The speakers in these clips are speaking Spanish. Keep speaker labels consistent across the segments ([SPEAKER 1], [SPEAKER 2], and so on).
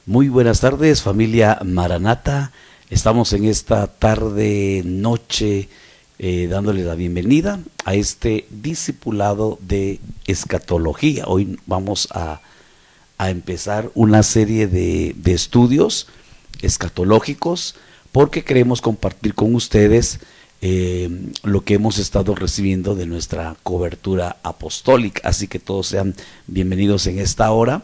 [SPEAKER 1] Muy buenas tardes, familia Maranata. Estamos en esta tarde, noche, dándole la bienvenida a este discipulado de escatología. Hoy vamos a empezar una serie de estudios escatológicos porque queremos compartir con ustedes lo que hemos estado recibiendo de nuestra cobertura apostólica. Así que todos sean bienvenidos en esta hora.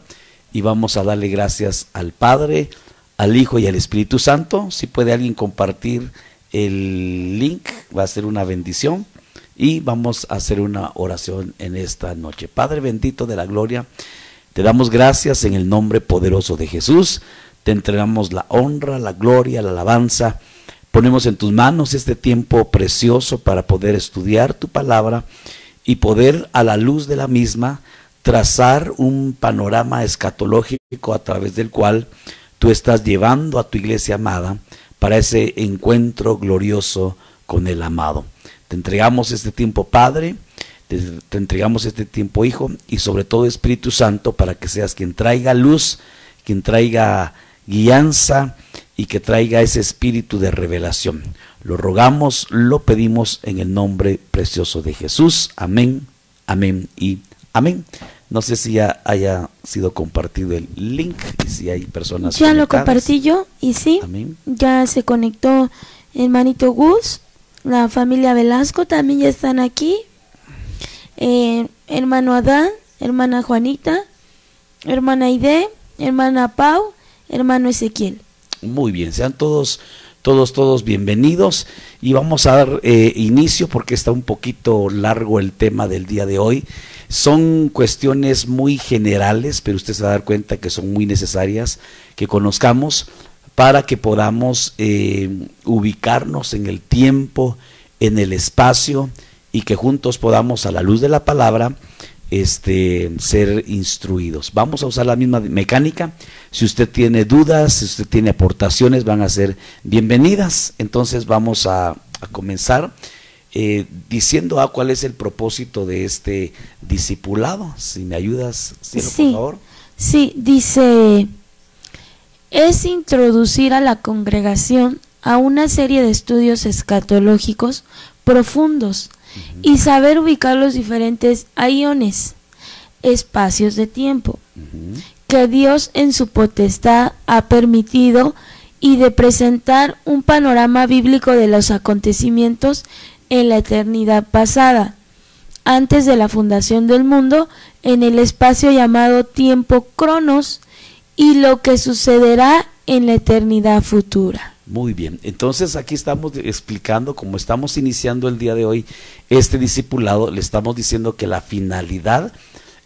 [SPEAKER 1] Y vamos a darle gracias al Padre, al Hijo y al Espíritu Santo. Si puede alguien compartir el link, va a ser una bendición. Y vamos a hacer una oración en esta noche. Padre bendito de la gloria, te damos gracias en el nombre poderoso de Jesús. Te entregamos la honra, la gloria, la alabanza. Ponemos en tus manos este tiempo precioso para poder estudiar tu palabra y poder a la luz de la misma trazar un panorama escatológico a través del cual tú estás llevando a tu iglesia amada para ese encuentro glorioso con el amado. Te entregamos este tiempo, Padre, te entregamos este tiempo, Hijo, y sobre todo Espíritu Santo, para que seas quien traiga luz, quien traiga guianza y que traiga ese espíritu de revelación. Lo rogamos, lo pedimos en el nombre precioso de Jesús. Amén, amén y amén. No sé si ya haya sido compartido el link y si hay personas
[SPEAKER 2] ya
[SPEAKER 1] conectadas.
[SPEAKER 2] Lo compartí yo y sí,
[SPEAKER 1] amén.
[SPEAKER 2] Ya se conectó hermanito Gus, la familia Velasco también ya están aquí, hermano Adán, hermana Juanita, hermana Aide, hermana Pau, hermano Ezequiel.
[SPEAKER 1] Muy bien, sean todos bienvenidos y vamos a dar inicio porque está un poquito largo el tema del día de hoy. Son cuestiones muy generales, pero usted se va a dar cuenta que son muy necesarias que conozcamos para que podamos ubicarnos en el tiempo, en el espacio y que juntos podamos a la luz de la palabra ser instruidos. Vamos a usar la misma mecánica. Si usted tiene dudas, si usted tiene aportaciones, van a ser bienvenidas. Entonces vamos a comenzar diciendo cuál es el propósito de este discipulado. Si me ayudas, Cielo,
[SPEAKER 2] sí,
[SPEAKER 1] por favor.
[SPEAKER 2] Sí, dice, es introducir a la congregación a una serie de estudios escatológicos profundos y saber ubicar los diferentes aiones, espacios de tiempo, que Dios en su potestad ha permitido y de presentar un panorama bíblico de los acontecimientos en la eternidad pasada, antes de la fundación del mundo, en el espacio llamado tiempo cronos, y lo que sucederá en la eternidad futura.
[SPEAKER 1] Muy bien, entonces aquí estamos explicando, como estamos iniciando el día de hoy este discipulado, le estamos diciendo que la finalidad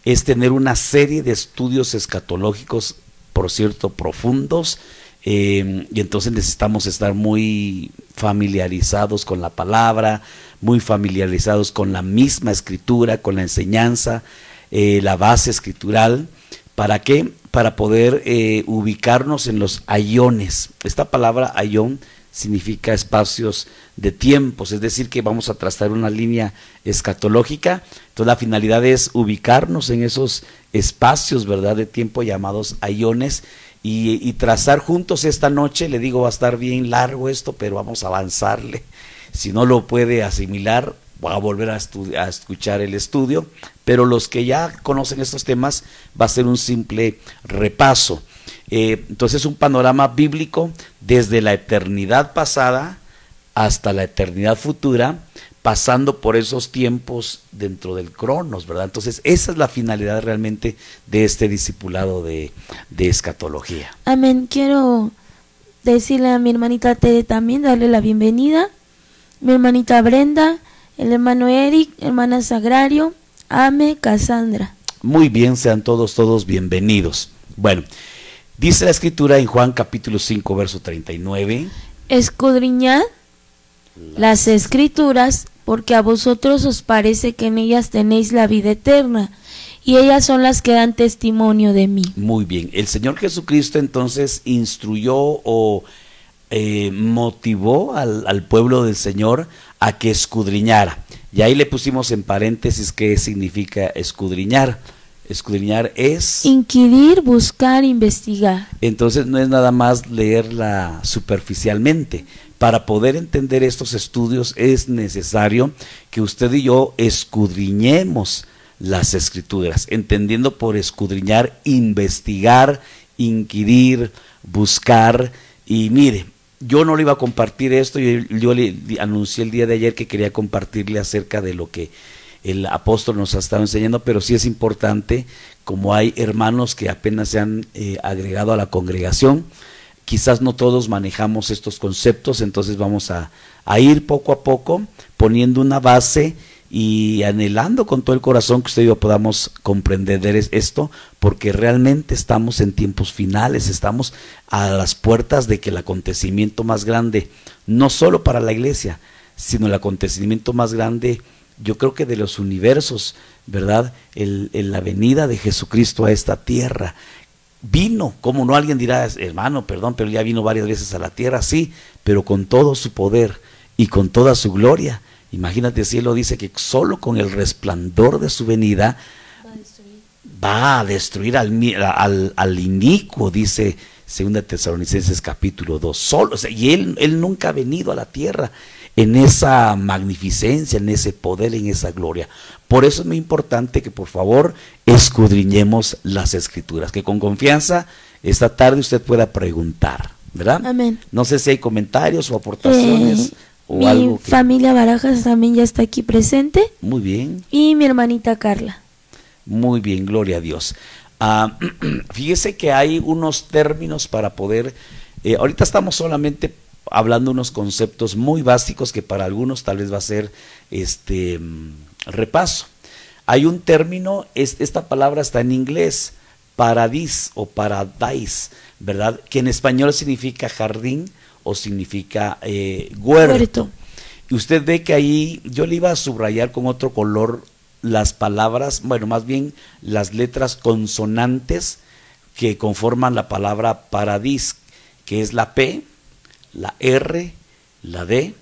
[SPEAKER 1] es tener una serie de estudios escatológicos, por cierto, profundos, y entonces necesitamos estar muy familiarizados con la palabra, muy familiarizados con la misma escritura, con la enseñanza, la base escritural. ¿Para qué? Para poder ubicarnos en los aiones. Esta palabra aión significa espacios de tiempos, es decir, que vamos a trazar una línea escatológica. Entonces la finalidad es ubicarnos en esos espacios, ¿verdad?, de tiempo llamados aiones y trazar juntos esta noche. Le digo, va a estar bien largo esto, pero vamos a avanzarle. Si no lo puede asimilar, voy a volver a escuchar el estudio, pero los que ya conocen estos temas va a ser un simple repaso. Entonces un panorama bíblico desde la eternidad pasada hasta la eternidad futura, pasando por esos tiempos dentro del cronos, ¿verdad? Entonces esa es la finalidad realmente de este discipulado de escatología.
[SPEAKER 2] Amén. Quiero decirle a mi hermanita Tere también, darle la bienvenida, mi hermanita Brenda, el hermano Eric, hermana Sagrario, Ame, Cassandra. Muy
[SPEAKER 1] bien, sean todos bienvenidos. Bueno, dice la escritura en Juan capítulo 5, verso 39.
[SPEAKER 2] Escudriñad las escrituras, porque a vosotros os parece que en ellas tenéis la vida eterna, y ellas son las que dan testimonio de mí.
[SPEAKER 1] Muy bien, el Señor Jesucristo entonces instruyó o motivó al pueblo del Señor a que escudriñara. Y ahí le pusimos en paréntesis qué significa escudriñar. Escudriñar es
[SPEAKER 2] inquirir, buscar, investigar.
[SPEAKER 1] Entonces no es nada más leerla superficialmente. Para poder entender estos estudios es necesario que usted y yo escudriñemos las Escrituras, entendiendo por escudriñar, investigar, inquirir, buscar. Y mire, yo no le iba a compartir esto, yo le anuncié el día de ayer que quería compartirle acerca de lo que el apóstol nos ha estado enseñando, pero sí es importante, como hay hermanos que apenas se han agregado a la congregación, quizás no todos manejamos estos conceptos, entonces vamos a ir poco a poco poniendo una base y anhelando con todo el corazón que usted y yo podamos comprender esto, porque realmente estamos en tiempos finales, estamos a las puertas de que el acontecimiento más grande, no solo para la iglesia, sino el acontecimiento más grande, yo creo que de los universos, ¿verdad? La venida de Jesucristo a esta tierra. Vino, como no, alguien dirá, hermano, perdón, pero ya vino varias veces a la tierra, sí, pero con todo su poder y con toda su gloria. Imagínate, el cielo dice que solo con el resplandor de su venida va a destruir al inicuo, dice 2 Tesalonicenses capítulo 2. Solo, o sea, y él nunca ha venido a la tierra en esa magnificencia, en ese poder, en esa gloria. Por eso es muy importante que por favor escudriñemos las Escrituras, que con confianza esta tarde usted pueda preguntar, ¿verdad?
[SPEAKER 2] Amén.
[SPEAKER 1] No sé si hay comentarios o aportaciones o
[SPEAKER 2] mi
[SPEAKER 1] algo.
[SPEAKER 2] Mi familia Barajas también ya está aquí presente.
[SPEAKER 1] Muy bien.
[SPEAKER 2] Y mi hermanita Carla.
[SPEAKER 1] Muy bien, gloria a Dios. Fíjese que hay unos términos para poder, ahorita estamos solamente hablando unos conceptos muy básicos que para algunos tal vez va a ser repaso. Hay un término, esta palabra está en inglés, paradis o paradise, ¿verdad? Que en español significa jardín o significa huerto. Y usted ve que ahí yo le iba a subrayar con otro color las palabras, bueno, más bien las letras consonantes que conforman la palabra paradis, que es la P, la R, la D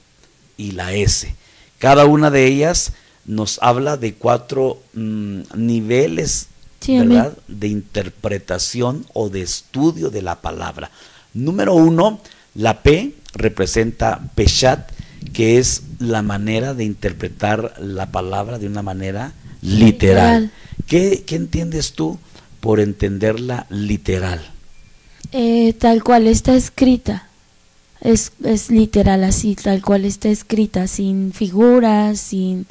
[SPEAKER 1] y la S. Cada una de ellas nos habla de 4 niveles, sí, ¿verdad?, de interpretación o de estudio de la palabra. Número 1, la P representa Peshat, que es la manera de interpretar la palabra de una manera literal. ¿Qué entiendes tú por entenderla literal?
[SPEAKER 2] Tal cual está escrita. Es literal, así, tal cual está escrita, sin figuras, sin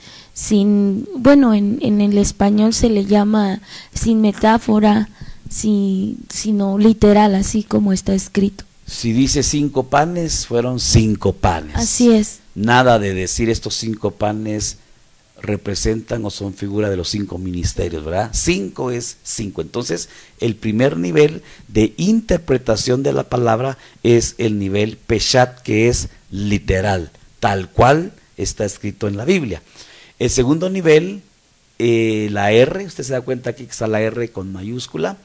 [SPEAKER 2] bueno, en el español se le llama sin metáfora, sino literal, así como está escrito.
[SPEAKER 1] Si dice 5 panes, fueron 5 panes.
[SPEAKER 2] Así es.
[SPEAKER 1] Nada de decir estos 5 panes representan o son figura de los 5 ministerios, ¿verdad? 5 es 5. Entonces, el primer nivel de interpretación de la palabra es el nivel Peshat, que es literal, tal cual está escrito en la Biblia. El segundo nivel, la R, usted se da cuenta aquí que está la R con mayúscula,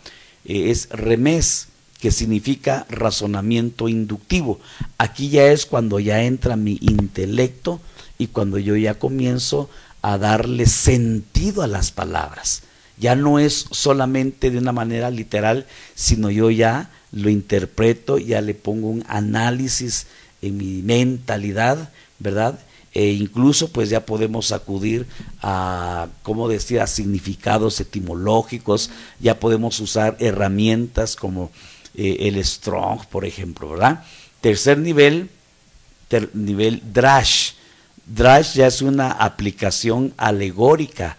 [SPEAKER 1] es Remes, que significa razonamiento inductivo. Aquí ya es cuando ya entra mi intelecto y cuando yo ya comienzo a darle sentido a las palabras. Ya no es solamente de una manera literal, sino yo ya lo interpreto, ya le pongo un análisis en mi mentalidad, ¿verdad? E incluso pues ya podemos acudir a, como decía, a significados etimológicos, ya podemos usar herramientas como el Strong, por ejemplo, ¿verdad? Tercer nivel, nivel Drash. Drash ya es una aplicación alegórica,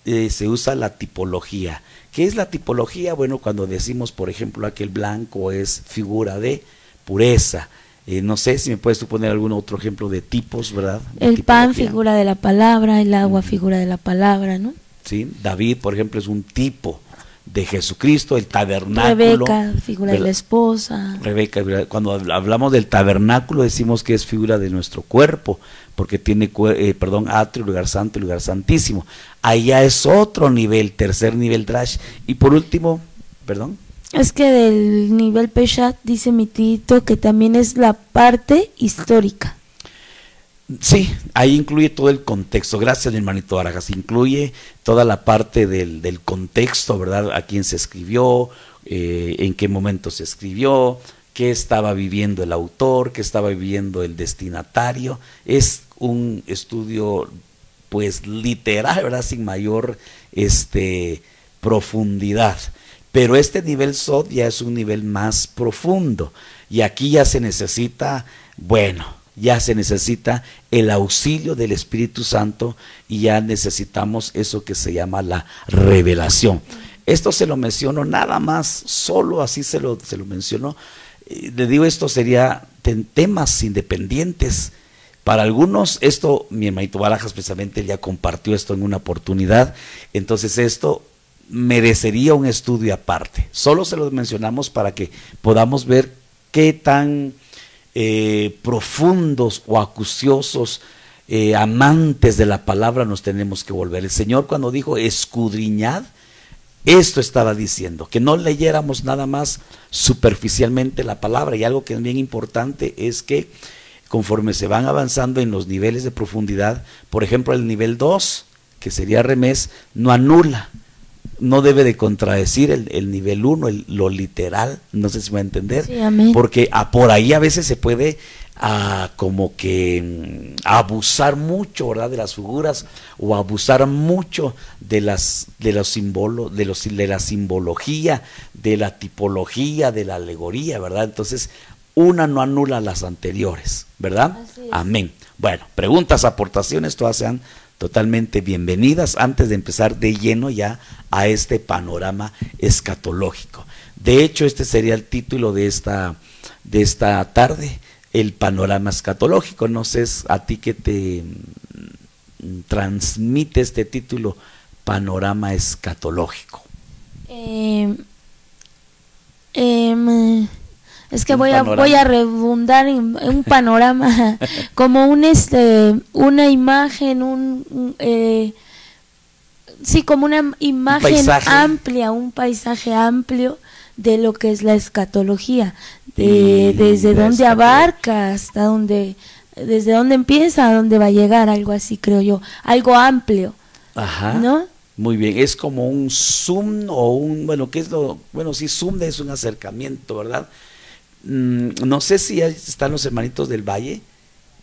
[SPEAKER 1] se usa la tipología. ¿Qué es la tipología? Bueno, cuando decimos, por ejemplo, que el blanco es figura de pureza. No sé si me puedes tú poner algún otro ejemplo de tipos, ¿verdad? De
[SPEAKER 2] el
[SPEAKER 1] tipología.
[SPEAKER 2] Pan, figura de la palabra, el agua, figura de la palabra, ¿no?
[SPEAKER 1] Sí, David, por ejemplo, es un tipo de Jesucristo. El tabernáculo,
[SPEAKER 2] Rebeca, figura, ¿verdad?, de la esposa.
[SPEAKER 1] Rebeca, cuando hablamos del tabernáculo decimos que es figura de nuestro cuerpo, porque tiene atrio, lugar santo y lugar santísimo. Allá es otro nivel, tercer nivel Drash. Y por último, perdón.
[SPEAKER 2] Es que del nivel Peshat dice mi tito que también es la parte histórica.
[SPEAKER 1] Sí, ahí incluye todo el contexto. Gracias, mi hermanito Barajas. Incluye toda la parte del contexto, ¿verdad? A quién se escribió, en qué momento se escribió, qué estaba viviendo el autor, qué estaba viviendo el destinatario. Es un estudio, pues, literal, ¿verdad? Sin mayor profundidad. Pero este nivel SOT ya es un nivel más profundo. Y aquí ya se necesita, bueno, ya se necesita el auxilio del Espíritu Santo y ya necesitamos eso que se llama la revelación. Esto se lo menciono nada más, solo así se lo menciono. Le digo, esto sería temas independientes. Para algunos, esto, mi hermanito Barajas precisamente ya compartió esto en una oportunidad, entonces esto merecería un estudio aparte. Solo se lo mencionamos para que podamos ver qué tan profundos o acuciosos amantes de la palabra nos tenemos que volver. El Señor, cuando dijo escudriñad, esto estaba diciendo, que no leyéramos nada más superficialmente la palabra. Y algo que es bien importante es que conforme se van avanzando en los niveles de profundidad, por ejemplo el nivel 2, que sería remés, no anula, no debe de contradecir el nivel 1, lo literal, no sé si me va a entender,
[SPEAKER 2] sí, amén.
[SPEAKER 1] Porque por ahí a veces se puede como que abusar mucho, ¿verdad?, de las figuras, o abusar mucho de los símbolos, de la simbología, de la tipología, de la alegoría, ¿verdad? Entonces, una no anula las anteriores, ¿verdad? Amén. Bueno, preguntas, aportaciones, todas sean totalmente bienvenidas antes de empezar de lleno ya a este panorama escatológico. De hecho, este sería el título de esta tarde, el panorama escatológico. No sé a ti qué te transmite este título, panorama escatológico.
[SPEAKER 2] Es que voy a redundar en un panorama como una imagen, sí, como una imagen amplia, un paisaje amplio de lo que es la escatología, desde dónde abarca hasta dónde, desde dónde empieza a dónde va a llegar, algo así creo yo, algo amplio.
[SPEAKER 1] Ajá.
[SPEAKER 2] ¿No?
[SPEAKER 1] Muy bien, es como un zoom o sí, zoom es un acercamiento, ¿verdad? No sé si ya están los hermanitos del Valle.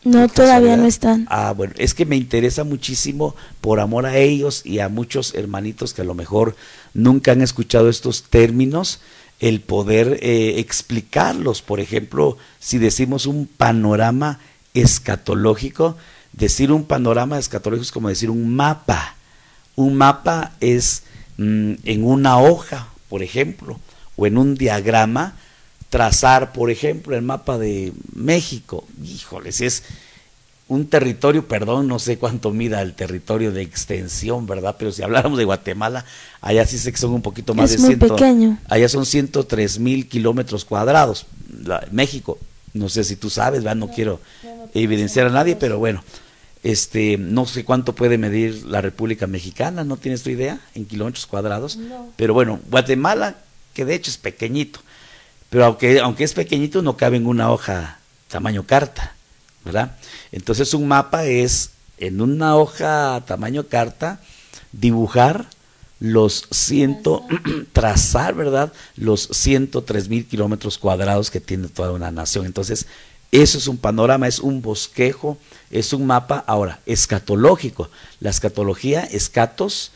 [SPEAKER 2] No, todavía no están.
[SPEAKER 1] Bueno, es que me interesa muchísimo, por amor a ellos y a muchos hermanitos que a lo mejor nunca han escuchado estos términos, el poder explicarlos. Por ejemplo, si decimos un panorama escatológico, decir un panorama escatológico es como decir un mapa. Un mapa es en una hoja, por ejemplo, o en un diagrama, trazar, por ejemplo, el mapa de México. Híjoles, es un territorio, perdón, no sé cuánto mida el territorio de extensión, ¿verdad? Pero si habláramos de Guatemala, allá sí sé que son un poquito más
[SPEAKER 2] es muy pequeño.
[SPEAKER 1] Allá son 103,000 kilómetros cuadrados. México, no sé si tú sabes, ¿verdad? No quiero evidenciar a nadie, pero bueno, no sé cuánto puede medir la República Mexicana, ¿no tienes tu idea? En kilómetros cuadrados.
[SPEAKER 2] No.
[SPEAKER 1] Pero bueno, Guatemala, que de hecho es pequeñito, pero aunque es pequeñito, no cabe en una hoja tamaño carta, ¿verdad? Entonces un mapa es, en una hoja tamaño carta, dibujar trazar, ¿verdad?, los 103,000 kilómetros cuadrados que tiene toda una nación. Entonces, eso es un panorama, es un bosquejo, es un mapa. Ahora, escatológico. La escatología, escatos,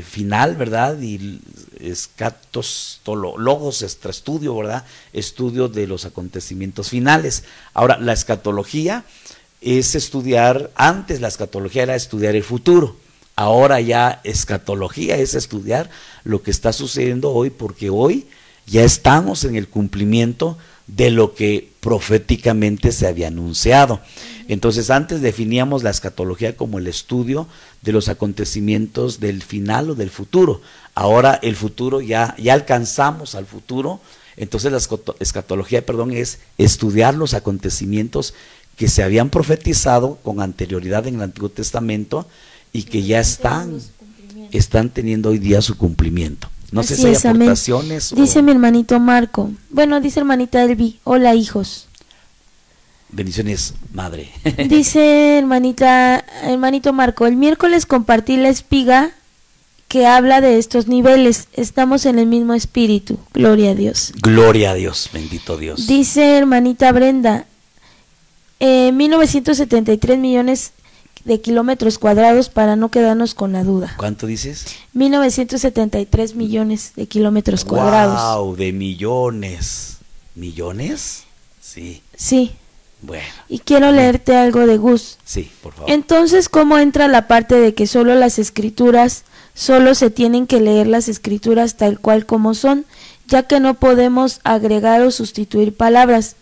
[SPEAKER 1] final, ¿verdad? Y escatos, logos, estudio, ¿verdad? Estudio de los acontecimientos finales. Ahora, la escatología es estudiar, antes la escatología era estudiar el futuro. Ahora ya escatología es estudiar lo que está sucediendo hoy, porque hoy ya estamos en el cumplimiento de lo que proféticamente se había anunciado. Entonces, antes definíamos la escatología como el estudio de los acontecimientos del final o del futuro. Ahora el futuro, ya alcanzamos al futuro. Entonces la escatología, es estudiar los acontecimientos que se habían profetizado con anterioridad en el Antiguo Testamento y que ya están teniendo hoy día su cumplimiento. No sé si hay aportaciones.
[SPEAKER 2] Dice mi hermanito Marco. Bueno, dice hermanita Elvi. Hola, hijos.
[SPEAKER 1] Bendiciones, madre.
[SPEAKER 2] Dice hermanito Marco, el miércoles compartí la espiga que habla de estos niveles. Estamos en el mismo espíritu. Gloria a Dios.
[SPEAKER 1] Gloria a Dios, bendito Dios.
[SPEAKER 2] Dice hermanita Brenda, 1973 millones de kilómetros cuadrados para no quedarnos con la duda.
[SPEAKER 1] ¿Cuánto dices?
[SPEAKER 2] 1973 millones de kilómetros cuadrados.
[SPEAKER 1] ¡Wow! De millones. ¿Millones? Sí.
[SPEAKER 2] Sí.
[SPEAKER 1] Bueno.
[SPEAKER 2] Y quiero leerte algo de Gus.
[SPEAKER 1] Sí, por favor.
[SPEAKER 2] Entonces, ¿cómo entra la parte de que solo las escrituras, solo se tienen que leer las escrituras tal cual como son, ya que no podemos agregar o sustituir palabras?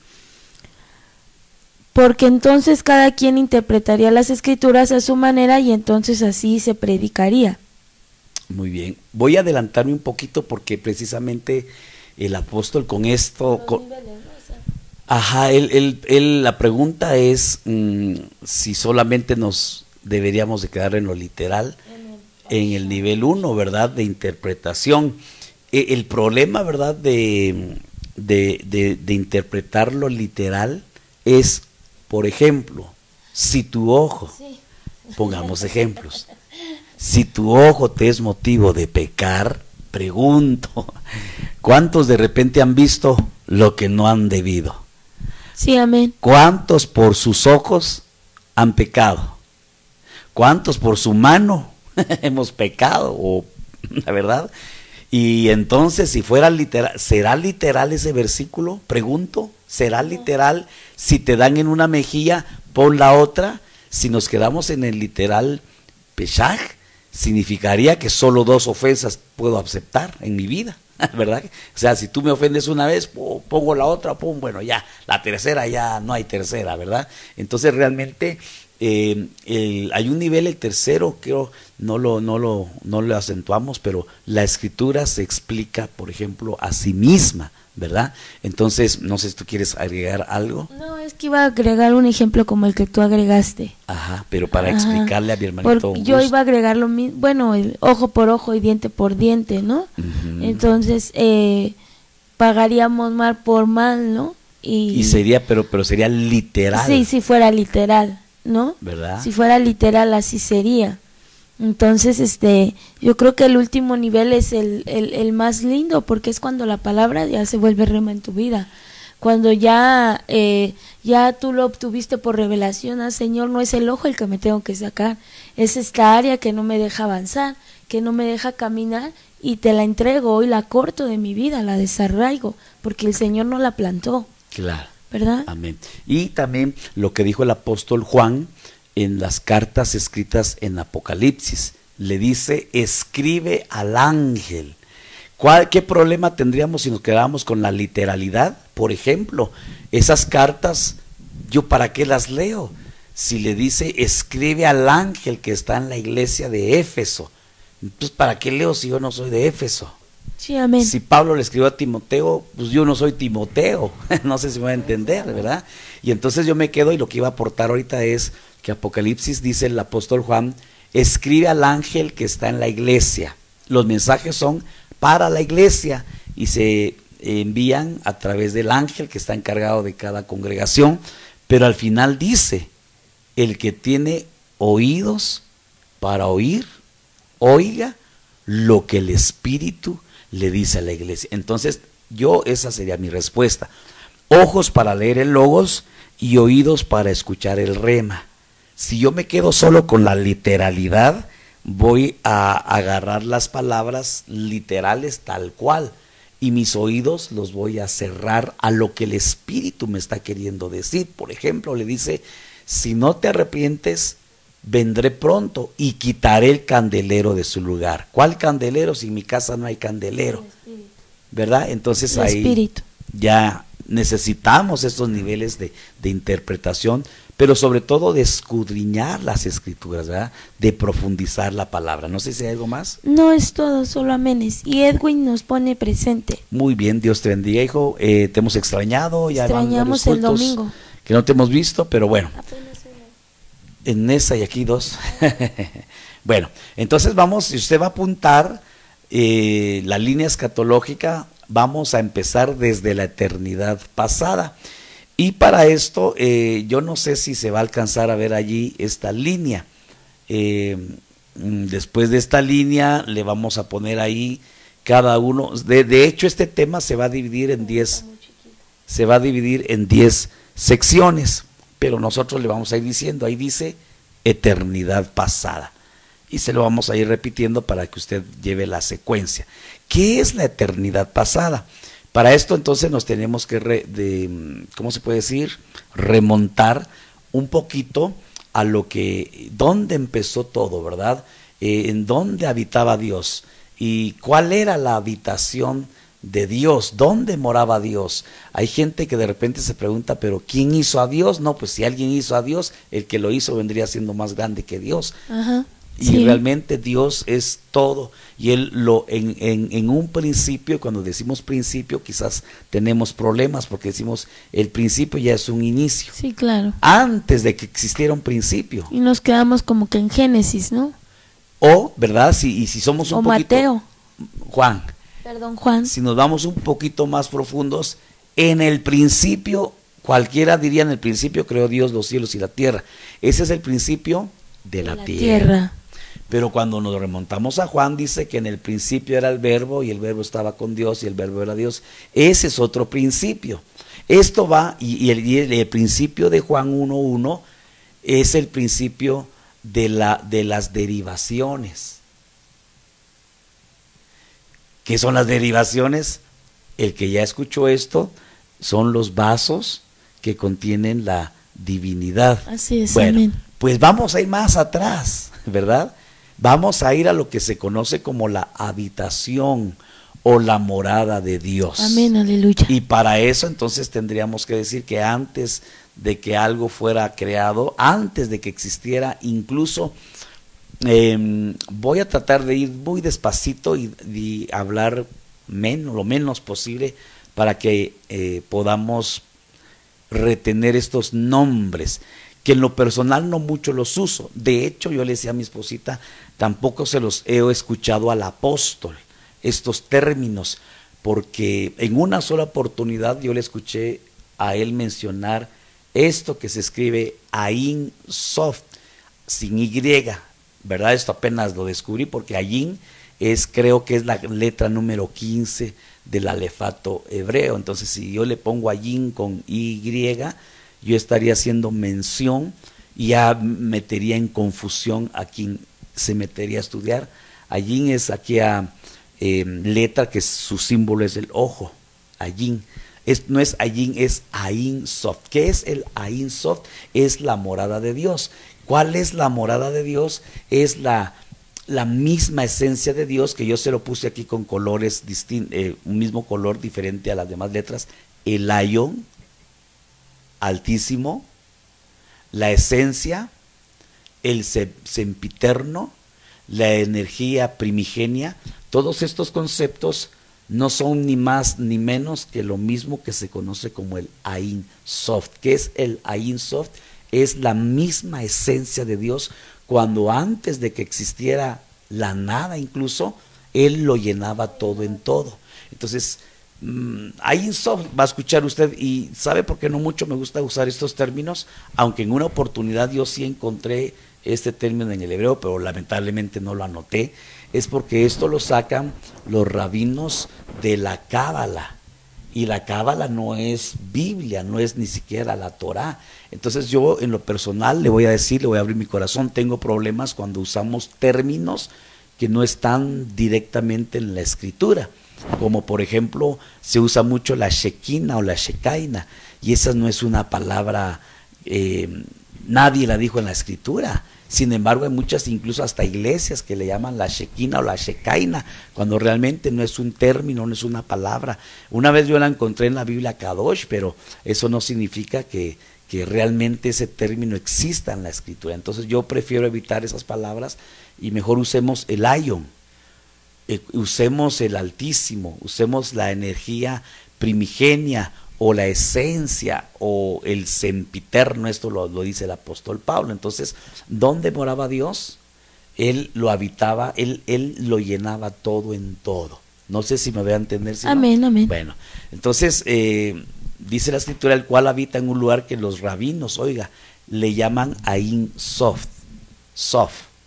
[SPEAKER 2] Porque entonces cada quien interpretaría las escrituras a su manera y entonces así se predicaría.
[SPEAKER 1] Muy bien. Voy a adelantarme un poquito porque precisamente el apóstol con esto... Ajá, la pregunta es si solamente nos deberíamos de quedar en lo literal, en el nivel 1, ¿verdad? De interpretación. El problema, ¿verdad? De interpretar lo literal es, por ejemplo, si tu ojo, pongamos ejemplos, si tu ojo te es motivo de pecar, pregunto, ¿cuántos de repente han visto lo que no han debido?
[SPEAKER 2] Sí, amén.
[SPEAKER 1] ¿Cuántos por sus ojos han pecado? ¿Cuántos por su mano hemos pecado? O, la verdad. Y entonces, si fuera literal, ¿será literal ese versículo? Pregunto, ¿será literal? Si te dan en una mejilla, pon la otra. Si nos quedamos en el literal peshaj, significaría que solo 2 ofensas puedo aceptar en mi vida, ¿verdad? O sea, si tú me ofendes una vez, pongo la otra, bueno, ya, la tercera ya no hay tercera, ¿verdad? Entonces realmente hay un nivel, el tercero, creo, no lo acentuamos, pero la escritura se explica, por ejemplo, a sí misma, ¿verdad? Entonces, no sé si tú quieres agregar algo.
[SPEAKER 2] No, es que iba a agregar un ejemplo como el que tú agregaste.
[SPEAKER 1] Ajá, pero para explicarle a mi hermanito.
[SPEAKER 2] Yo iba a agregar lo mismo, bueno, el ojo por ojo y diente por diente, ¿no? Entonces, pagaríamos mal por mal, ¿no? Y
[SPEAKER 1] sería, pero sería literal.
[SPEAKER 2] Sí, si fuera literal, ¿no?
[SPEAKER 1] ¿Verdad?
[SPEAKER 2] Si fuera literal, así sería. Entonces, yo creo que el último nivel es el más lindo, porque es cuando la palabra ya se vuelve rema en tu vida. Cuando ya tú lo obtuviste por revelación, Señor, no es el ojo el que me tengo que sacar, es esta área que no me deja avanzar, que no me deja caminar, y te la entrego hoy, la corto de mi vida, la desarraigo, porque el Señor no la plantó.
[SPEAKER 1] Claro.
[SPEAKER 2] ¿Verdad?
[SPEAKER 1] Amén. Y también lo que dijo el apóstol Juan en las cartas escritas en Apocalipsis, le dice, escribe al ángel. ¿Qué problema tendríamos si nos quedáramos con la literalidad? Por ejemplo, esas cartas, ¿yo para qué las leo? Si le dice, escribe al ángel que está en la iglesia de Éfeso, entonces ¿para qué leo si yo no soy de Éfeso?
[SPEAKER 2] Sí, amén.
[SPEAKER 1] Si Pablo le escribió a Timoteo, pues yo no soy Timoteo, no sé si me va a entender, ¿verdad? Y entonces yo me quedo, y lo que iba a aportar ahorita es que Apocalipsis dice el apóstol Juan, escribe al ángel que está en la iglesia. Los mensajes son para la iglesia y se envían a través del ángel que está encargado de cada congregación, pero al final dice, el que tiene oídos para oír, oiga lo que el Espíritu le dice a la iglesia. Entonces, esa sería mi respuesta. Ojos para leer el Logos y oídos para escuchar el Rema. Si yo me quedo solo con la literalidad, voy a agarrar las palabras literales tal cual, y mis oídos los voy a cerrar a lo que el Espíritu me está queriendo decir. Por ejemplo, le dice, si no te arrepientes, vendré pronto y quitaré el candelero de su lugar. ¿Cuál candelero si en mi casa no hay candelero? ¿Verdad? Entonces
[SPEAKER 2] el
[SPEAKER 1] ahí
[SPEAKER 2] Espíritu.
[SPEAKER 1] Ya necesitamos estos niveles de interpretación, pero sobre todo de escudriñar las escrituras, ¿verdad? De profundizar la palabra. No sé si hay algo más.
[SPEAKER 2] No es todo, solo aménes. Y Edwin nos pone presente.
[SPEAKER 1] Muy bien, Dios te bendiga, hijo. Te hemos extrañado. Ya
[SPEAKER 2] extrañamos el domingo.
[SPEAKER 1] Que no te hemos visto, pero bueno. En esa y aquí 2. Bueno, entonces vamos, si usted va a apuntar la línea escatológica, vamos a empezar desde la eternidad pasada. Y para esto, yo no sé si se va a alcanzar a ver allí esta línea. Después de esta línea le vamos a poner ahí cada uno. De hecho, este tema se va a dividir en 10 secciones, pero nosotros le vamos a ir diciendo, ahí dice eternidad pasada. Y se lo vamos a ir repitiendo para que usted lleve la secuencia. ¿Qué es la eternidad pasada? Para esto entonces nos tenemos que, ¿cómo se puede decir? Remontar un poquito a dónde empezó todo, ¿verdad? En dónde habitaba Dios y cuál era la habitación de Dios, dónde moraba Dios. Hay gente que de repente se pregunta, pero ¿quién hizo a Dios? No, pues si alguien hizo a Dios, el que lo hizo vendría siendo más grande que Dios.
[SPEAKER 2] Ajá.
[SPEAKER 1] Y
[SPEAKER 2] sí.
[SPEAKER 1] Realmente Dios es todo, y Él en un principio, cuando decimos principio quizás tenemos problemas porque decimos el principio ya es un inicio.
[SPEAKER 2] Sí, claro.
[SPEAKER 1] Antes de que existiera un principio.
[SPEAKER 2] Y nos quedamos como que en Génesis, ¿no?
[SPEAKER 1] O, ¿verdad? Si somos un
[SPEAKER 2] o
[SPEAKER 1] poquito...
[SPEAKER 2] Mateo.
[SPEAKER 1] Juan.
[SPEAKER 2] Perdón, Juan.
[SPEAKER 1] Si nos vamos un poquito más profundos, en el principio, cualquiera diría en el principio creó Dios los cielos y la tierra. Ese es el principio de la tierra. Pero cuando nos remontamos a Juan, dice que en el principio era el verbo y el verbo estaba con Dios y el verbo era Dios. Ese es otro principio. Esto va, y el principio de Juan 1:1 es el principio de las derivaciones. ¿Qué son las derivaciones? El que ya escuchó esto son los vasos que contienen la divinidad.
[SPEAKER 2] Así es,
[SPEAKER 1] bueno,
[SPEAKER 2] amén.
[SPEAKER 1] Pues vamos a ir más atrás, ¿verdad? Vamos a ir a lo que se conoce como la habitación o la morada de Dios.
[SPEAKER 2] Amén, aleluya.
[SPEAKER 1] Y para eso entonces tendríamos que decir que antes de que algo fuera creado, antes de que existiera, incluso voy a tratar de ir muy despacito y hablar lo menos posible para que podamos retener estos nombres, que en lo personal no mucho los uso. De hecho, yo le decía a mi esposita, tampoco se los he escuchado al apóstol, estos términos, porque en una sola oportunidad yo le escuché a él mencionar esto que se escribe Ayin Sof, sin Y, ¿verdad? Esto apenas lo descubrí porque Ayin creo que es la letra número 15 del alefato hebreo. Entonces, si yo le pongo Ayin con Y, yo estaría haciendo mención y ya metería en confusión a quien se metería a estudiar. Ayin es aquella letra que su símbolo es el ojo, Ayin. No es Ayin, es Ayin Sof. ¿Qué es el Ayin Sof? Es la morada de Dios. ¿Cuál es la morada de Dios? Es la misma esencia de Dios, que yo se lo puse aquí con colores distintos, un mismo color diferente a las demás letras. El Ayon, Altísimo, la esencia, el sempiterno, la energía primigenia. Todos estos conceptos no son ni más ni menos que lo mismo que se conoce como el Ayin Sof. ¿Qué es el Ayin Sof? Es la misma esencia de Dios, cuando antes de que existiera la nada incluso, Él lo llenaba todo en todo. Entonces, Ayin Sof va a escuchar usted, y ¿sabe por qué no mucho me gusta usar estos términos? Aunque en una oportunidad yo sí encontré este término en el hebreo, pero lamentablemente no lo anoté. Es porque esto lo sacan los rabinos de la Cábala, y la Cábala no es Biblia, no es ni siquiera la Torá. Entonces yo en lo personal le voy a decir, le voy a abrir mi corazón, tengo problemas cuando usamos términos que no están directamente en la escritura, como por ejemplo se usa mucho la Shekinah o la Shekaina, y esa no es una palabra, nadie la dijo en la escritura. Sin embargo, hay muchas, incluso hasta iglesias, que le llaman la Shekinah o la Shekaina, cuando realmente no es un término, no es una palabra. Una vez yo la encontré en la Biblia Kadosh, pero eso no significa que realmente ese término exista en la escritura. Entonces yo prefiero evitar esas palabras y mejor usemos el Ayon, usemos el Altísimo, usemos la energía primigenia, o la esencia, o el sempiterno. Esto lo dice el apóstol Pablo. Entonces, ¿dónde moraba Dios? Él lo habitaba, él lo llenaba todo en todo. No sé si me voy a entender. Si
[SPEAKER 2] amén,
[SPEAKER 1] no.
[SPEAKER 2] amén.
[SPEAKER 1] Bueno, entonces, dice la escritura, el cual habita en un lugar que los rabinos, oiga, le llaman Ain Sof,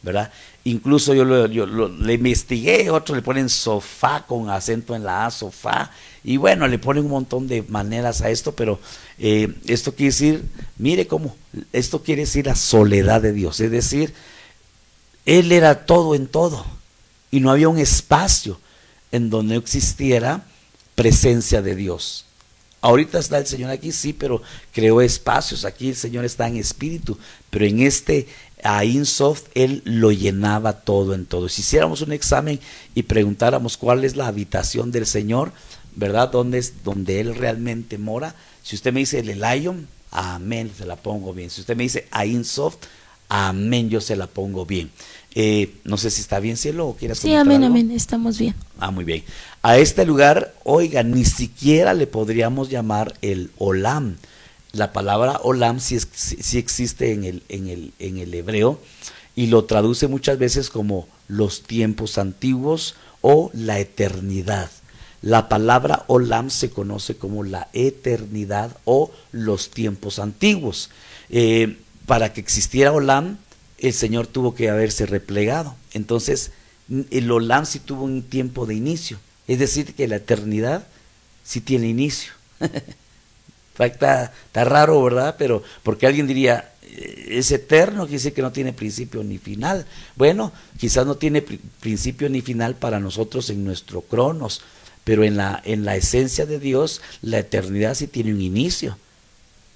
[SPEAKER 1] ¿verdad? Incluso yo le investigué, otros le ponen sofá con acento en la A, sofá, y bueno, le ponen un montón de maneras a esto, pero esto quiere decir, mire cómo, esto quiere decir la soledad de Dios, es decir, Él era todo en todo, y no había un espacio en donde no existiera presencia de Dios. Ahorita está el Señor aquí, sí, pero creó espacios, aquí el Señor está en espíritu, pero en este Ain Sof, Él lo llenaba todo en todo. Si hiciéramos un examen y preguntáramos cuál es la habitación del Señor, ¿verdad? ¿Dónde es donde Él realmente mora? Si usted me dice el Elyon, amén, se la pongo bien. Si usted me dice Ain Sof, amén, yo se la pongo bien. No sé si está bien, cielo, o quieras comentar
[SPEAKER 2] amén,
[SPEAKER 1] algo.
[SPEAKER 2] amén, estamos bien.
[SPEAKER 1] Muy bien. A este lugar, oiga, ni siquiera le podríamos llamar el Olam. La palabra Olam sí existe en el hebreo y lo traduce muchas veces como los tiempos antiguos o la eternidad. La palabra Olam se conoce como la eternidad o los tiempos antiguos. Para que existiera Olam, el Señor tuvo que haberse replegado. Entonces, el Olam sí tuvo un tiempo de inicio. Es decir, que la eternidad sí tiene inicio. Está raro, ¿verdad? Pero porque alguien diría, es eterno, quiere decir que no tiene principio ni final. Bueno, quizás no tiene principio ni final para nosotros en nuestro cronos, pero en la esencia de Dios, la eternidad sí tiene un inicio,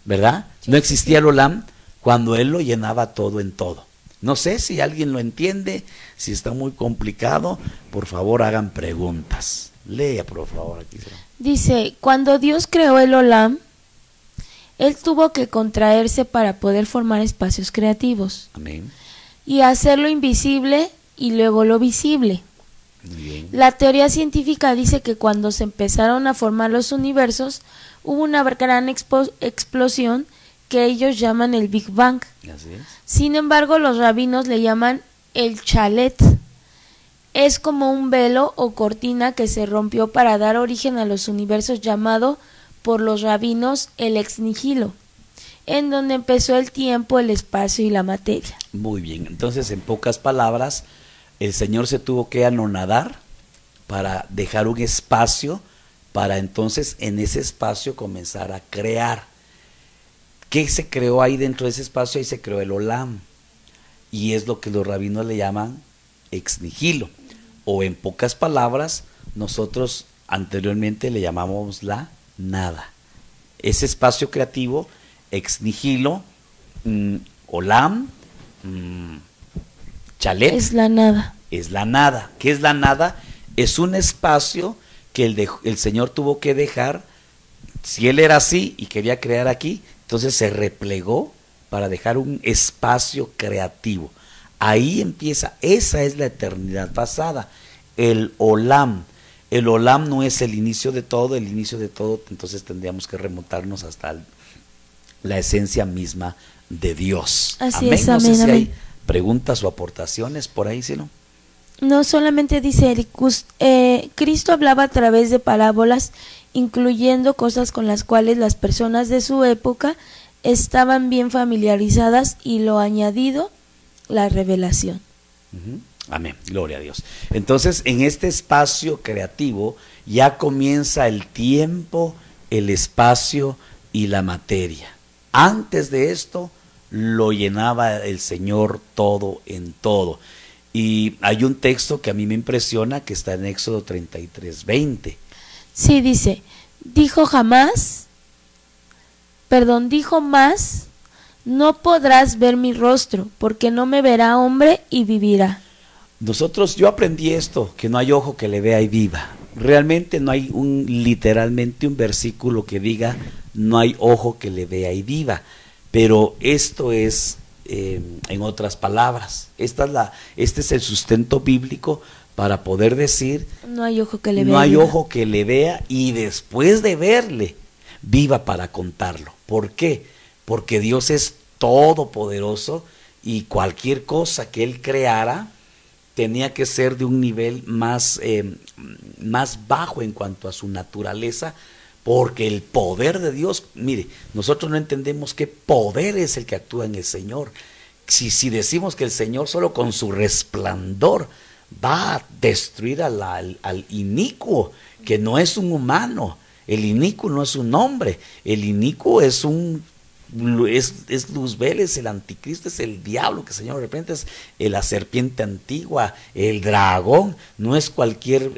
[SPEAKER 1] ¿verdad?
[SPEAKER 2] Sí,
[SPEAKER 1] no existía
[SPEAKER 2] sí.
[SPEAKER 1] el Olam cuando Él lo llenaba todo en todo. No sé si alguien lo entiende, si está muy complicado, por favor hagan preguntas. Lea, por favor, aquí.
[SPEAKER 2] Dice, cuando Dios creó el Olam, Él tuvo que contraerse para poder formar espacios creativos.
[SPEAKER 1] Amén.
[SPEAKER 2] Y hacerlo invisible y luego lo visible.
[SPEAKER 1] Muy bien.
[SPEAKER 2] La teoría científica dice que cuando se empezaron a formar los universos, hubo una gran explosión que ellos llaman el Big Bang.
[SPEAKER 1] Así es.
[SPEAKER 2] Sin embargo, los rabinos le llaman el Chalet. Es como un velo o cortina que se rompió para dar origen a los universos llamado por los rabinos el ex nihilo, en donde empezó el tiempo, el espacio y la materia.
[SPEAKER 1] Muy bien, entonces en pocas palabras, el Señor se tuvo que anonadar para dejar un espacio, para entonces en ese espacio comenzar a crear. ¿Qué se creó ahí dentro de ese espacio? Ahí se creó el Olam, y es lo que los rabinos le llaman ex nihilo, o en pocas palabras, nosotros anteriormente le llamamos la nada. Ese espacio creativo, ex nihilo, Olam, Chalet,
[SPEAKER 2] Es la nada.
[SPEAKER 1] es la nada. ¿Qué es la nada? Es un espacio que el Señor tuvo que dejar. Si Él era así y quería crear aquí, entonces se replegó para dejar un espacio creativo. Ahí empieza, esa es la eternidad pasada, el Olam. El Olam no es el inicio de todo, entonces tendríamos que remontarnos hasta la esencia misma de Dios.
[SPEAKER 2] Así
[SPEAKER 1] amén.
[SPEAKER 2] es,
[SPEAKER 1] No sé
[SPEAKER 2] amén,
[SPEAKER 1] si
[SPEAKER 2] amén.
[SPEAKER 1] hay preguntas o aportaciones por ahí, ¿sí no?
[SPEAKER 2] No solamente dice Ericus, Cristo hablaba a través de parábolas, incluyendo cosas con las cuales las personas de su época estaban bien familiarizadas, y lo añadido, la revelación.
[SPEAKER 1] Amén, gloria a Dios. Entonces, en este espacio creativo ya comienza el tiempo, el espacio y la materia. Antes de esto lo llenaba el Señor todo en todo. Y hay un texto que a mí me impresiona, que está en Éxodo 33:20.
[SPEAKER 2] Sí, dijo más, no podrás ver mi rostro, porque no me verá hombre y vivirá.
[SPEAKER 1] Yo aprendí esto, que no hay ojo que le vea y viva. Realmente no hay literalmente un versículo que diga no hay ojo que le vea y viva, pero esto es en otras palabras. Este es el sustento bíblico para poder decir
[SPEAKER 2] no hay ojo que le vea.
[SPEAKER 1] No hay ojo que le vea y después de verle viva para contarlo. ¿Por qué? Porque Dios es todopoderoso y cualquier cosa que Él creara tenía que ser de un nivel más bajo en cuanto a su naturaleza, porque el poder de Dios, mire, nosotros no entendemos qué poder es el que actúa en el Señor. Si decimos que el Señor solo con su resplandor va a destruir al inicuo, que no es un humano, el inicuo no es un hombre, el inicuo es Luzbel, es el anticristo, es el diablo, que el Señor de repente es la serpiente antigua, el dragón, no es cualquier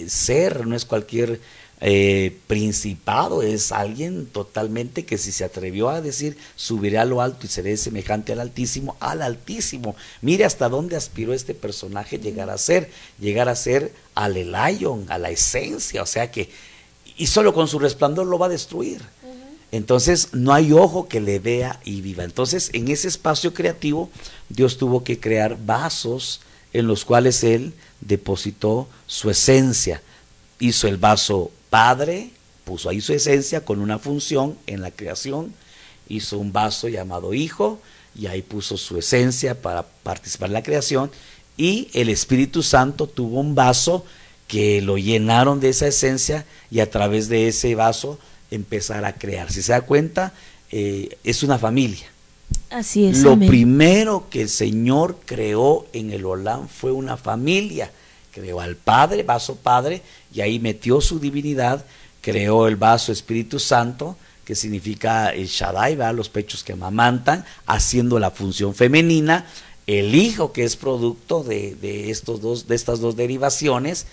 [SPEAKER 1] ser, no es cualquier principado, es alguien totalmente que si se atrevió a decir subiré a lo alto y seré semejante al Altísimo, mire hasta dónde aspiró este personaje llegar a ser al Elion, a la esencia, o sea que, y solo con su resplandor lo va a destruir. Entonces no hay ojo que le vea y viva. Entonces en ese espacio creativo Dios tuvo que crear vasos en los cuales Él depositó su esencia. Hizo el vaso Padre, puso ahí su esencia con una función en la creación. Hizo un vaso llamado Hijo y ahí puso su esencia para participar en la creación. Y el Espíritu Santo tuvo un vaso que lo llenaron de esa esencia y a través de ese vaso empezar a crear. Si se da cuenta, es una familia.
[SPEAKER 2] Así es.
[SPEAKER 1] Lo
[SPEAKER 2] amén.
[SPEAKER 1] primero que el Señor creó en el Olam fue una familia. Creó al Padre, vaso Padre, y ahí metió su divinidad. Creó el vaso Espíritu Santo, que significa el Shaddai, ¿verdad? Los pechos que amamantan, haciendo la función femenina. El Hijo, que es producto de estas dos derivaciones,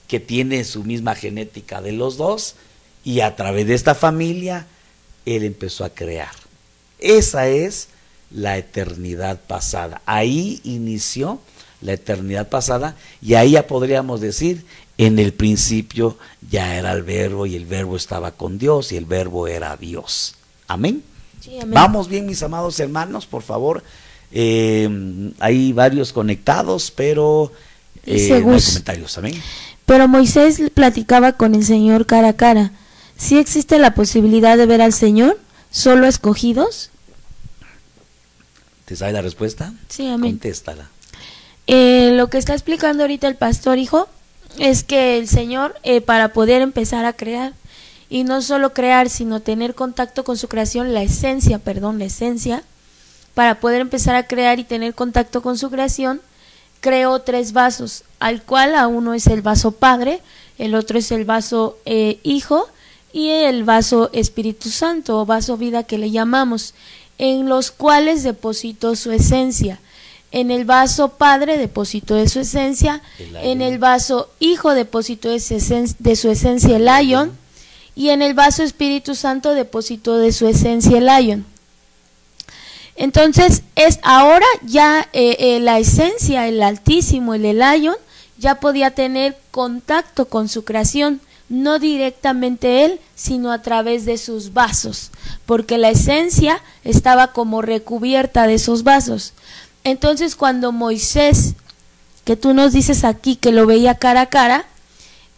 [SPEAKER 1] que tiene su misma genética de los dos, y a través de esta familia Él empezó a crear. Esa es la eternidad pasada. Ahí inició la eternidad pasada, y ahí ya podríamos decir, en el principio ya era el Verbo, y el Verbo estaba con Dios, y el Verbo era Dios. Amén.
[SPEAKER 2] Sí, amén.
[SPEAKER 1] Vamos bien, mis amados hermanos, por favor. Hay varios conectados, pero no hay comentarios. Amén.
[SPEAKER 2] Pero Moisés platicaba con el Señor cara a cara. ¿Sí existe la posibilidad de ver al Señor? ¿Solo escogidos?
[SPEAKER 1] ¿Te sabe la respuesta?
[SPEAKER 2] Sí, amén.
[SPEAKER 1] Contéstala.
[SPEAKER 2] Lo que está explicando ahorita el pastor, hijo, es que el Señor, para poder empezar a crear, y no solo crear, sino tener contacto con su creación, la esencia, para poder empezar a crear y tener contacto con su creación, creó 3 vasos, al cual a uno es el vaso Padre, el otro es el vaso Hijo, y el vaso Espíritu Santo, o vaso vida que le llamamos, en los cuales depositó su esencia. En el vaso Padre depositó de su esencia, en el vaso Hijo depositó de su esencia el Lion, y en el vaso Espíritu Santo depositó de su esencia el Lion. Entonces, ahora ya la esencia, el Altísimo, el Lion, ya podía tener contacto con su creación, no directamente él, sino a través de sus vasos, porque la esencia estaba como recubierta de esos vasos. Entonces, cuando Moisés, que tú nos dices aquí que lo veía cara a cara,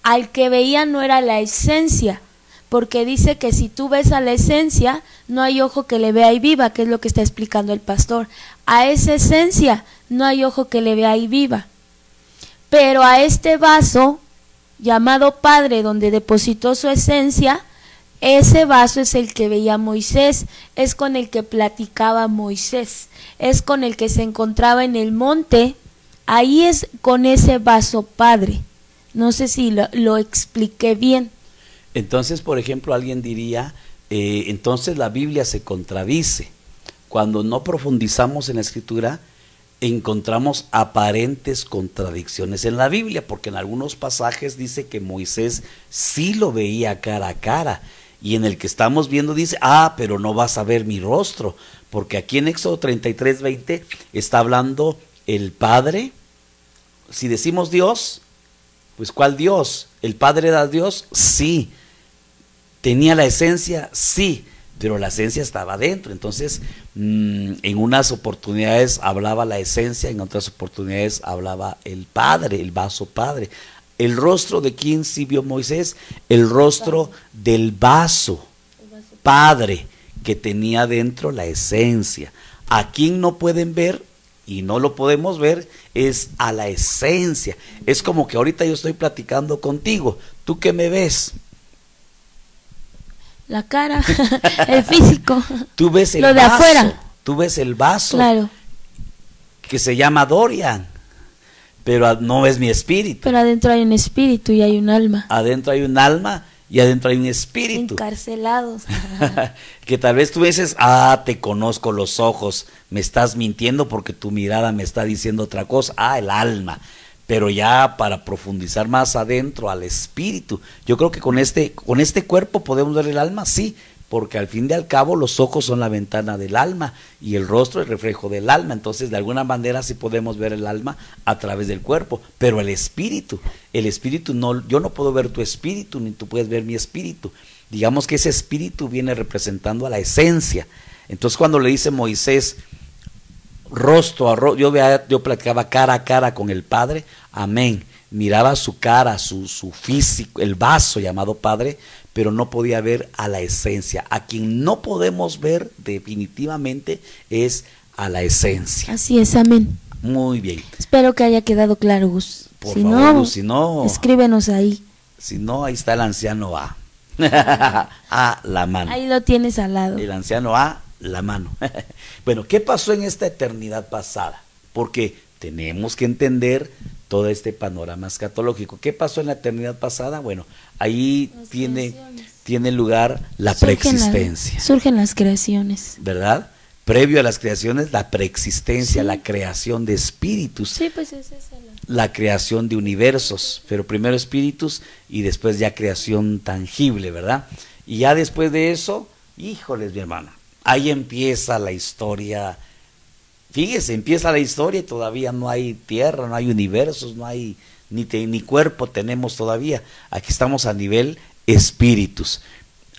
[SPEAKER 2] al que veía no era la esencia, porque dice que si tú ves a la esencia, no hay ojo que le vea y viva, que es lo que está explicando el pastor. A esa esencia no hay ojo que le vea y viva. Pero a este vaso, llamado Padre, donde depositó su esencia, ese vaso es el que veía Moisés, es con el que platicaba Moisés, es con el que se encontraba en el monte, ahí es con ese vaso Padre. No sé si lo expliqué bien.
[SPEAKER 1] Entonces, por ejemplo, alguien diría, entonces la Biblia se contradice. Cuando no profundizamos en la Escritura, encontramos aparentes contradicciones en la Biblia, porque en algunos pasajes dice que Moisés sí lo veía cara a cara, y en el que estamos viendo dice, pero no vas a ver mi rostro, porque aquí en Éxodo 33:20 está hablando el Padre. Si decimos Dios, pues ¿cuál Dios? ¿El Padre era Dios? Sí. ¿Tenía la esencia? Sí, pero la esencia estaba adentro. Entonces, en unas oportunidades hablaba la esencia, en otras oportunidades hablaba el Padre, el vaso Padre. ¿El rostro de quién sí vio Moisés? El rostro del vaso Padre, que tenía dentro la esencia. ¿A quién no pueden ver? Y no lo podemos ver, es a la esencia. Es como que ahorita yo estoy platicando contigo. ¿Tú qué me ves?
[SPEAKER 2] La cara, el físico.
[SPEAKER 1] Tú ves el
[SPEAKER 2] Lo de
[SPEAKER 1] vaso,
[SPEAKER 2] afuera.
[SPEAKER 1] tú ves el vaso,
[SPEAKER 2] Claro.
[SPEAKER 1] que se llama Dorian, pero no es mi espíritu.
[SPEAKER 2] Pero adentro hay un espíritu y hay un alma.
[SPEAKER 1] Adentro hay un alma y adentro hay un espíritu.
[SPEAKER 2] Encarcelados.
[SPEAKER 1] Que tal vez tú dices, te conozco los ojos, me estás mintiendo porque tu mirada me está diciendo otra cosa. El alma. Pero ya para profundizar más adentro al espíritu, yo creo que con este cuerpo podemos ver el alma, sí, porque al fin y al cabo los ojos son la ventana del alma y el rostro el reflejo del alma. Entonces de alguna manera sí podemos ver el alma a través del cuerpo, pero el espíritu no, yo no puedo ver tu espíritu ni tú puedes ver mi espíritu. Digamos que ese espíritu viene representando a la esencia. Entonces cuando le dice Moisés rostro a rostro, yo platicaba cara a cara con el Padre, amén, miraba su cara, su físico, el vaso llamado Padre, pero no podía ver a la esencia. A quien no podemos ver definitivamente es a la esencia.
[SPEAKER 2] Así es, amén.
[SPEAKER 1] Muy bien.
[SPEAKER 2] Espero que haya quedado claro, Gus.
[SPEAKER 1] Por favor, Gus, si no,
[SPEAKER 2] escríbenos ahí.
[SPEAKER 1] Si no, ahí está el anciano A. A la mano.
[SPEAKER 2] Ahí lo tienes al lado.
[SPEAKER 1] El anciano A, la mano. Bueno, ¿qué pasó en esta eternidad pasada? Porque tenemos que entender todo este panorama escatológico. ¿Qué pasó en la eternidad pasada? Bueno, ahí tiene lugar la preexistencia.
[SPEAKER 2] Surgen las creaciones.
[SPEAKER 1] ¿Verdad? Previo a las creaciones, la preexistencia,
[SPEAKER 2] Sí.
[SPEAKER 1] la creación de espíritus.
[SPEAKER 2] Sí, pues es esa
[SPEAKER 1] La creación de universos, pero primero espíritus y después ya creación tangible, ¿verdad? Y ya después de eso, híjoles, mi hermana, ahí empieza la historia. Fíjese, empieza la historia y todavía no hay tierra, no hay universos, no hay ni cuerpo tenemos todavía. Aquí estamos a nivel espíritus.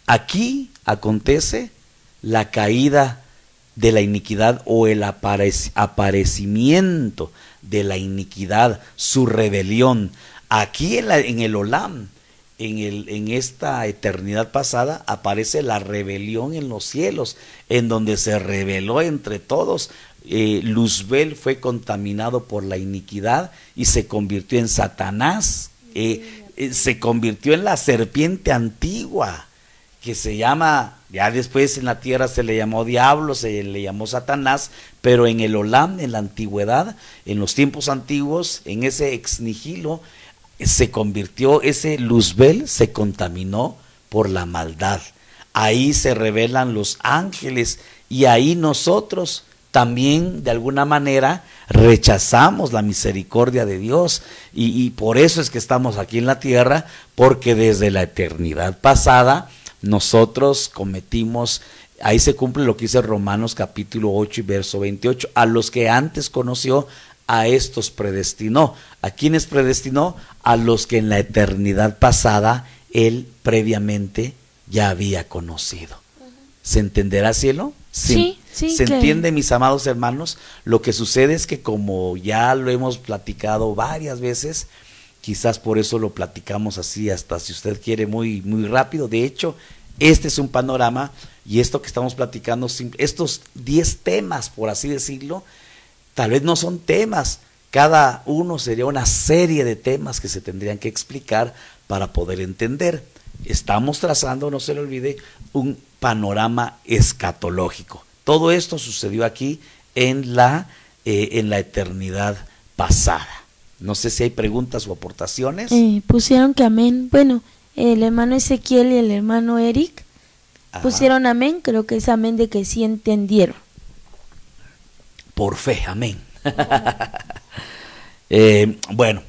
[SPEAKER 1] Aquí acontece la caída de la iniquidad o el aparecimiento de la iniquidad, su rebelión. Aquí en el Olam, en esta eternidad pasada, aparece la rebelión en los cielos, en donde se rebeló entre todos. Luzbel fue contaminado por la iniquidad y se convirtió en Satanás, se convirtió en la serpiente antigua, que se llama, ya después en la tierra se le llamó diablo, se le llamó Satanás, pero en el Olam, en la antigüedad, en los tiempos antiguos, en ese ex nihilo, se convirtió, ese Luzbel se contaminó por la maldad. Ahí se revelan los ángeles y ahí nosotros también de alguna manera rechazamos la misericordia de Dios y por eso es que estamos aquí en la tierra, porque desde la eternidad pasada nosotros cometimos, ahí se cumple lo que dice Romanos capítulo 8 y verso 28, a los que antes conoció, a estos predestinó. ¿A quiénes predestinó? A los que en la eternidad pasada él previamente ya había conocido. ¿Se entenderá, cielo?
[SPEAKER 2] Sí.
[SPEAKER 1] ¿Se entiende, mis amados hermanos? Lo que sucede es que como ya lo hemos platicado varias veces, quizás por eso lo platicamos así, hasta si usted quiere muy, muy rápido. De hecho, este es un panorama y esto que estamos platicando, estos 10 temas, por así decirlo, tal vez no son temas, cada uno sería una serie de temas que se tendrían que explicar para poder entender. Estamos trazando, no se le olvide, un panorama escatológico. Todo esto sucedió aquí en la eternidad pasada. No sé si hay preguntas o aportaciones.
[SPEAKER 2] Pusieron que amén. Bueno, el hermano Ezequiel y el hermano Eric pusieron amén. Creo que es amén de que sí entendieron.
[SPEAKER 1] Por fe, amén. Bueno,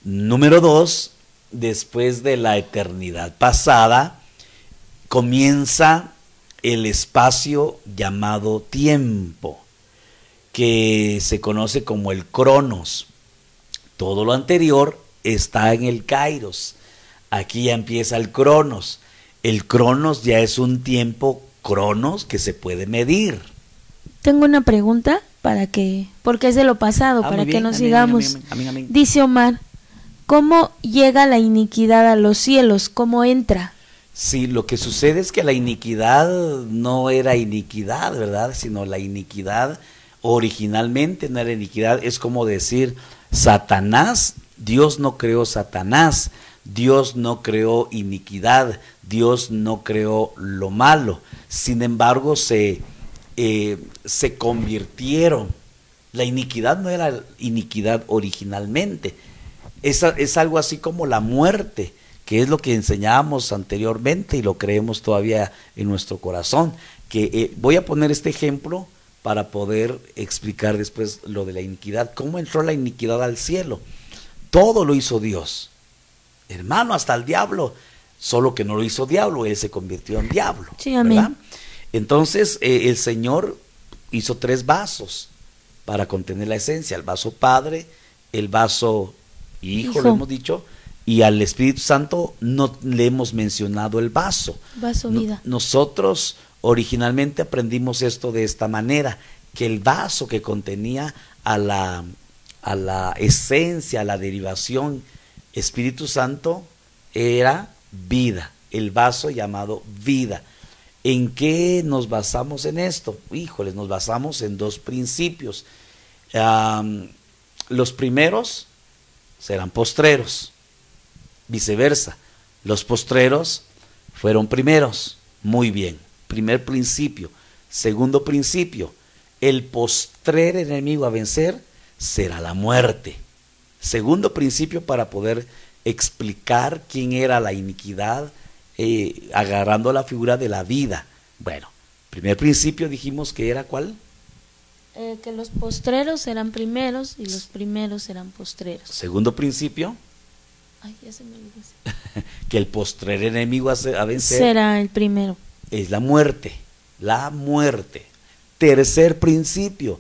[SPEAKER 1] número 2, después de la eternidad pasada, comienza el espacio llamado tiempo, que se conoce como el Cronos. Todo lo anterior está en el Kairos. Aquí ya empieza el Cronos. El Cronos ya es un tiempo Cronos que se puede medir.
[SPEAKER 2] Tengo una pregunta porque es de lo pasado, para
[SPEAKER 1] muy bien,
[SPEAKER 2] que nos
[SPEAKER 1] amén,
[SPEAKER 2] sigamos.
[SPEAKER 1] amén.
[SPEAKER 2] Dice Omar, ¿cómo llega la iniquidad a los cielos? ¿Cómo entra?
[SPEAKER 1] Sí, lo que sucede es que la iniquidad no era iniquidad, ¿verdad? Sino la iniquidad originalmente no era iniquidad. Es como decir, Satanás, Dios no creó Satanás. Dios no creó iniquidad, Dios no creó lo malo. Sin embargo, se convirtieron. La iniquidad no era iniquidad originalmente. Es algo así como la muerte, que es lo que enseñábamos anteriormente y lo creemos todavía en nuestro corazón. Que voy a poner este ejemplo para poder explicar después lo de la iniquidad. ¿Cómo entró la iniquidad al cielo? Todo lo hizo Dios. Hermano, hasta el diablo, solo que no lo hizo diablo, él se convirtió en diablo.
[SPEAKER 2] Sí, amén.
[SPEAKER 1] ¿Verdad? Entonces el Señor hizo 3 vasos para contener la esencia: el vaso Padre, el vaso Hijo, lo hemos dicho, y al Espíritu Santo no le hemos mencionado el vaso.
[SPEAKER 2] Vaso vida.
[SPEAKER 1] Nosotros originalmente aprendimos esto de esta manera, que el vaso que contenía a la esencia, a la derivación Espíritu Santo, era vida, el vaso llamado vida. ¿En qué nos basamos en esto? Híjoles, nos basamos en 2 principios. Los primeros serán postreros, viceversa. Los postreros fueron primeros. Muy bien, primer principio. Segundo principio, el postrer enemigo a vencer será la muerte. Segundo principio, para poder explicar quién era la iniquidad, agarrando la figura de la vida. Bueno, primer principio dijimos que era ¿cuál?
[SPEAKER 2] Que los postreros eran primeros y los primeros eran postreros.
[SPEAKER 1] Segundo principio.
[SPEAKER 2] Ay, ya se me olvidó.
[SPEAKER 1] Que el postrer enemigo a vencer
[SPEAKER 2] será el primero.
[SPEAKER 1] Es la muerte, la muerte. Tercer principio,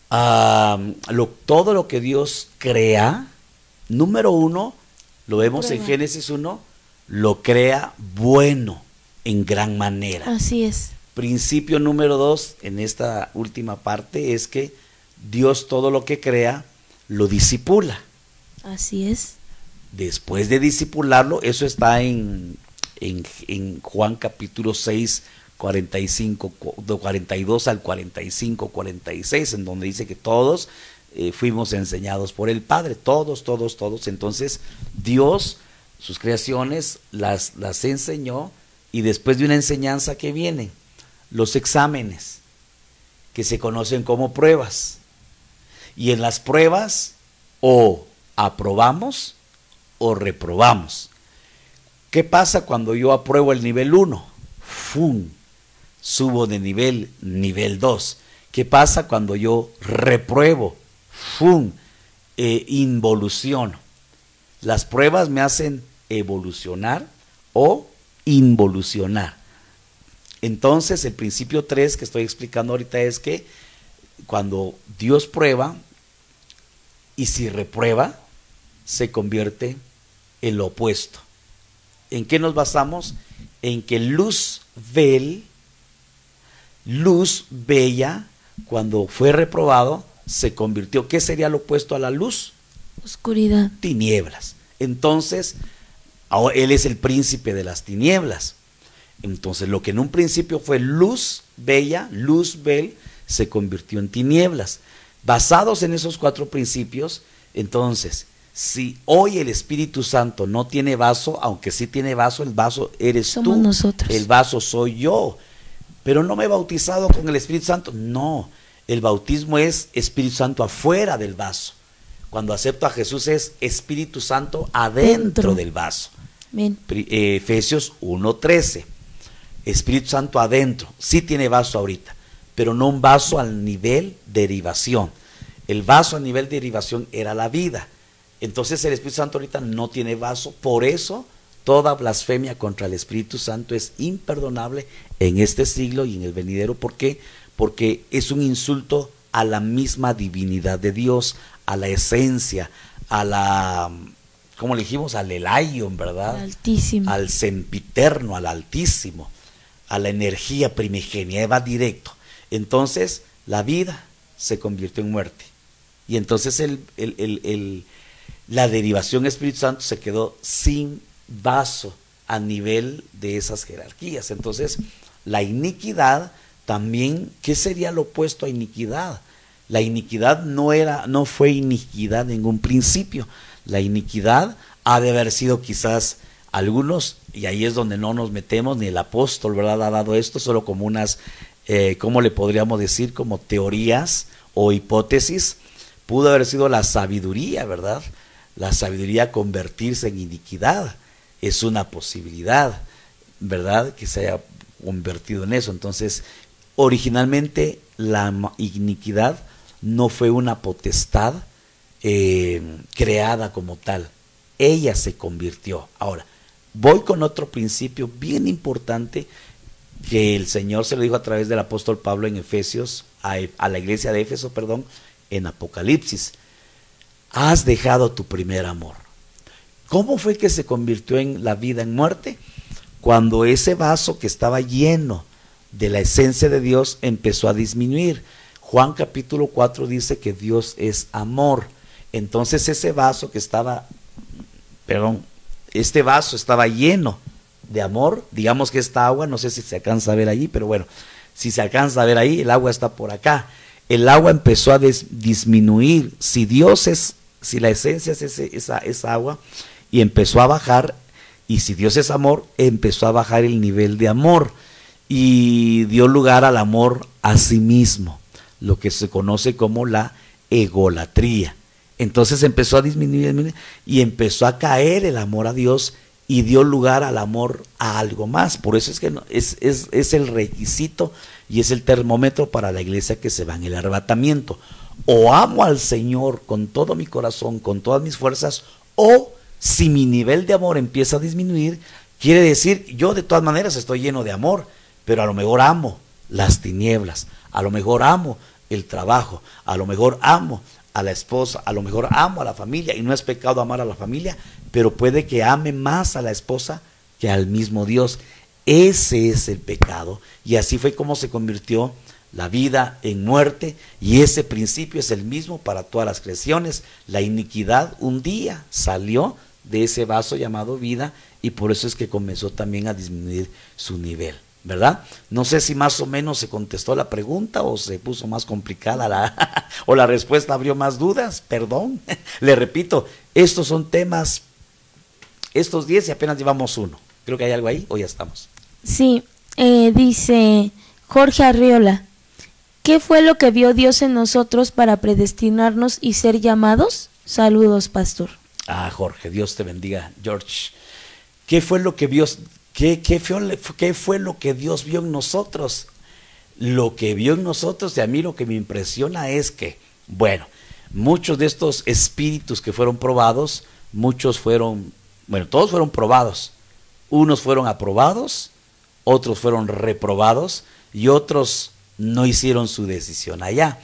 [SPEAKER 1] todo lo que Dios crea, número 1, lo vemos en Génesis 1, lo crea bueno en gran manera.
[SPEAKER 2] Así es.
[SPEAKER 1] Principio número 2, en esta última parte, es que Dios todo lo que crea lo disipula.
[SPEAKER 2] Así es.
[SPEAKER 1] Después de disipularlo, eso está en Juan capítulo 6, 42 al 45, 46, en donde dice que todos fuimos enseñados por el Padre, todos. Entonces Dios, sus creaciones, las enseñó, y después de una enseñanza que vienen los exámenes, que se conocen como pruebas, y en las pruebas o aprobamos o reprobamos. ¿Qué pasa cuando yo apruebo el nivel 1? ¡Fum! Subo de nivel 2. ¿Qué pasa cuando yo repruebo? ¡Fum! Involuciono. Las pruebas me hacen evolucionar o involucionar. Entonces, el principio 3 que estoy explicando ahorita es que cuando Dios prueba, y si reprueba, se convierte en lo opuesto. ¿En qué nos basamos? En que luz bella, cuando fue reprobado, se convirtió. ¿Qué sería lo opuesto a la luz?
[SPEAKER 2] Oscuridad.
[SPEAKER 1] Tinieblas. Entonces, ahora él es el príncipe de las tinieblas. Entonces, lo que en un principio fue luz bella, luz bel, se convirtió en tinieblas. Basados en esos 4 principios, entonces, si hoy el Espíritu Santo no tiene vaso, aunque sí tiene vaso, el vaso eres
[SPEAKER 2] somos
[SPEAKER 1] tú,
[SPEAKER 2] nosotros.
[SPEAKER 1] El vaso soy yo, pero no me he bautizado con el Espíritu Santo. No, el bautismo es Espíritu Santo afuera del vaso. Cuando acepto a Jesús es Espíritu Santo adentro del vaso.
[SPEAKER 2] Bien.
[SPEAKER 1] Efesios 1:13. Espíritu Santo adentro, sí tiene vaso ahorita, pero no un vaso al nivel derivación. El vaso a nivel derivación era la vida. Entonces el Espíritu Santo ahorita no tiene vaso, por eso toda blasfemia contra el Espíritu Santo es imperdonable en este siglo y en el venidero. ¿Por qué? Porque es un insulto a la misma divinidad de Dios, a la esencia, a la, ¿cómo le dijimos? Al Elaion, ¿verdad?
[SPEAKER 2] Al Altísimo.
[SPEAKER 1] Al Sempiterno, al Altísimo, a la energía primigenia, va directo. Entonces la vida se convirtió en muerte. Y entonces la derivación Espíritu Santo se quedó sin vaso a nivel de esas jerarquías. Entonces, la iniquidad también, ¿qué sería lo opuesto a iniquidad? La iniquidad no fue iniquidad en un principio. La iniquidad ha de haber sido quizás algunos, y ahí es donde no nos metemos, ni el apóstol, ¿verdad?, ha dado esto solo como unas, ¿cómo le podríamos decir? Como teorías o hipótesis. Pudo haber sido la sabiduría, ¿verdad? La sabiduría convertirse en iniquidad es una posibilidad, ¿verdad?, que se haya convertido en eso. Entonces, originalmente la iniquidad no fue una potestad creada como tal, ella se convirtió. Ahora, voy con otro principio bien importante que el Señor se lo dijo a través del apóstol Pablo en Efesios, a la iglesia de Éfeso, perdón, en Apocalipsis. Has dejado tu primer amor. ¿Cómo fue que se convirtió en la vida en muerte? Cuando ese vaso que estaba lleno de la esencia de Dios empezó a disminuir. Juan capítulo 4 dice que Dios es amor. Entonces ese vaso que estaba, este vaso estaba lleno de amor. Digamos que esta agua, no sé si se alcanza a ver allí, pero bueno, si se alcanza a ver ahí, el agua está por acá. El agua empezó a disminuir. Si la esencia es esa agua, y empezó a bajar, y si Dios es amor, empezó a bajar el nivel de amor, y dio lugar al amor a sí mismo, lo que se conoce como la egolatría. Entonces empezó a disminuir y empezó a caer el amor a Dios, y dio lugar al amor a algo más. Por eso es que es el requisito y es el termómetro para la iglesia que se va en el arrebatamiento. O amo al Señor con todo mi corazón, con todas mis fuerzas, o si mi nivel de amor empieza a disminuir, quiere decir, yo de todas maneras estoy lleno de amor, pero a lo mejor amo las tinieblas, a lo mejor amo el trabajo, a lo mejor amo a la esposa, a lo mejor amo a la familia, y no es pecado amar a la familia, pero puede que ame más a la esposa que al mismo Dios. Ese es el pecado, y así fue como se convirtió la vida en muerte, y ese principio es el mismo para todas las creaciones. La iniquidad un día salió de ese vaso llamado vida, y por eso es que comenzó también a disminuir su nivel, ¿verdad? No sé si más o menos se contestó la pregunta o se puso más complicada o la respuesta abrió más dudas, perdón. Le repito, estos son temas, estos 10 y apenas llevamos uno. Creo que hay algo ahí, o ya estamos.
[SPEAKER 2] Sí, dice Jorge Arriola, ¿qué fue lo que vio Dios en nosotros para predestinarnos y ser llamados? Saludos, pastor.
[SPEAKER 1] Jorge, Dios te bendiga, George. ¿Qué fue lo que vio? ¿Qué fue lo que Dios vio en nosotros? Lo que vio en nosotros, y a mí lo que me impresiona es que, bueno, muchos de estos espíritus que fueron probados, todos fueron probados. Unos fueron aprobados, otros fueron reprobados, y otros no hicieron su decisión allá.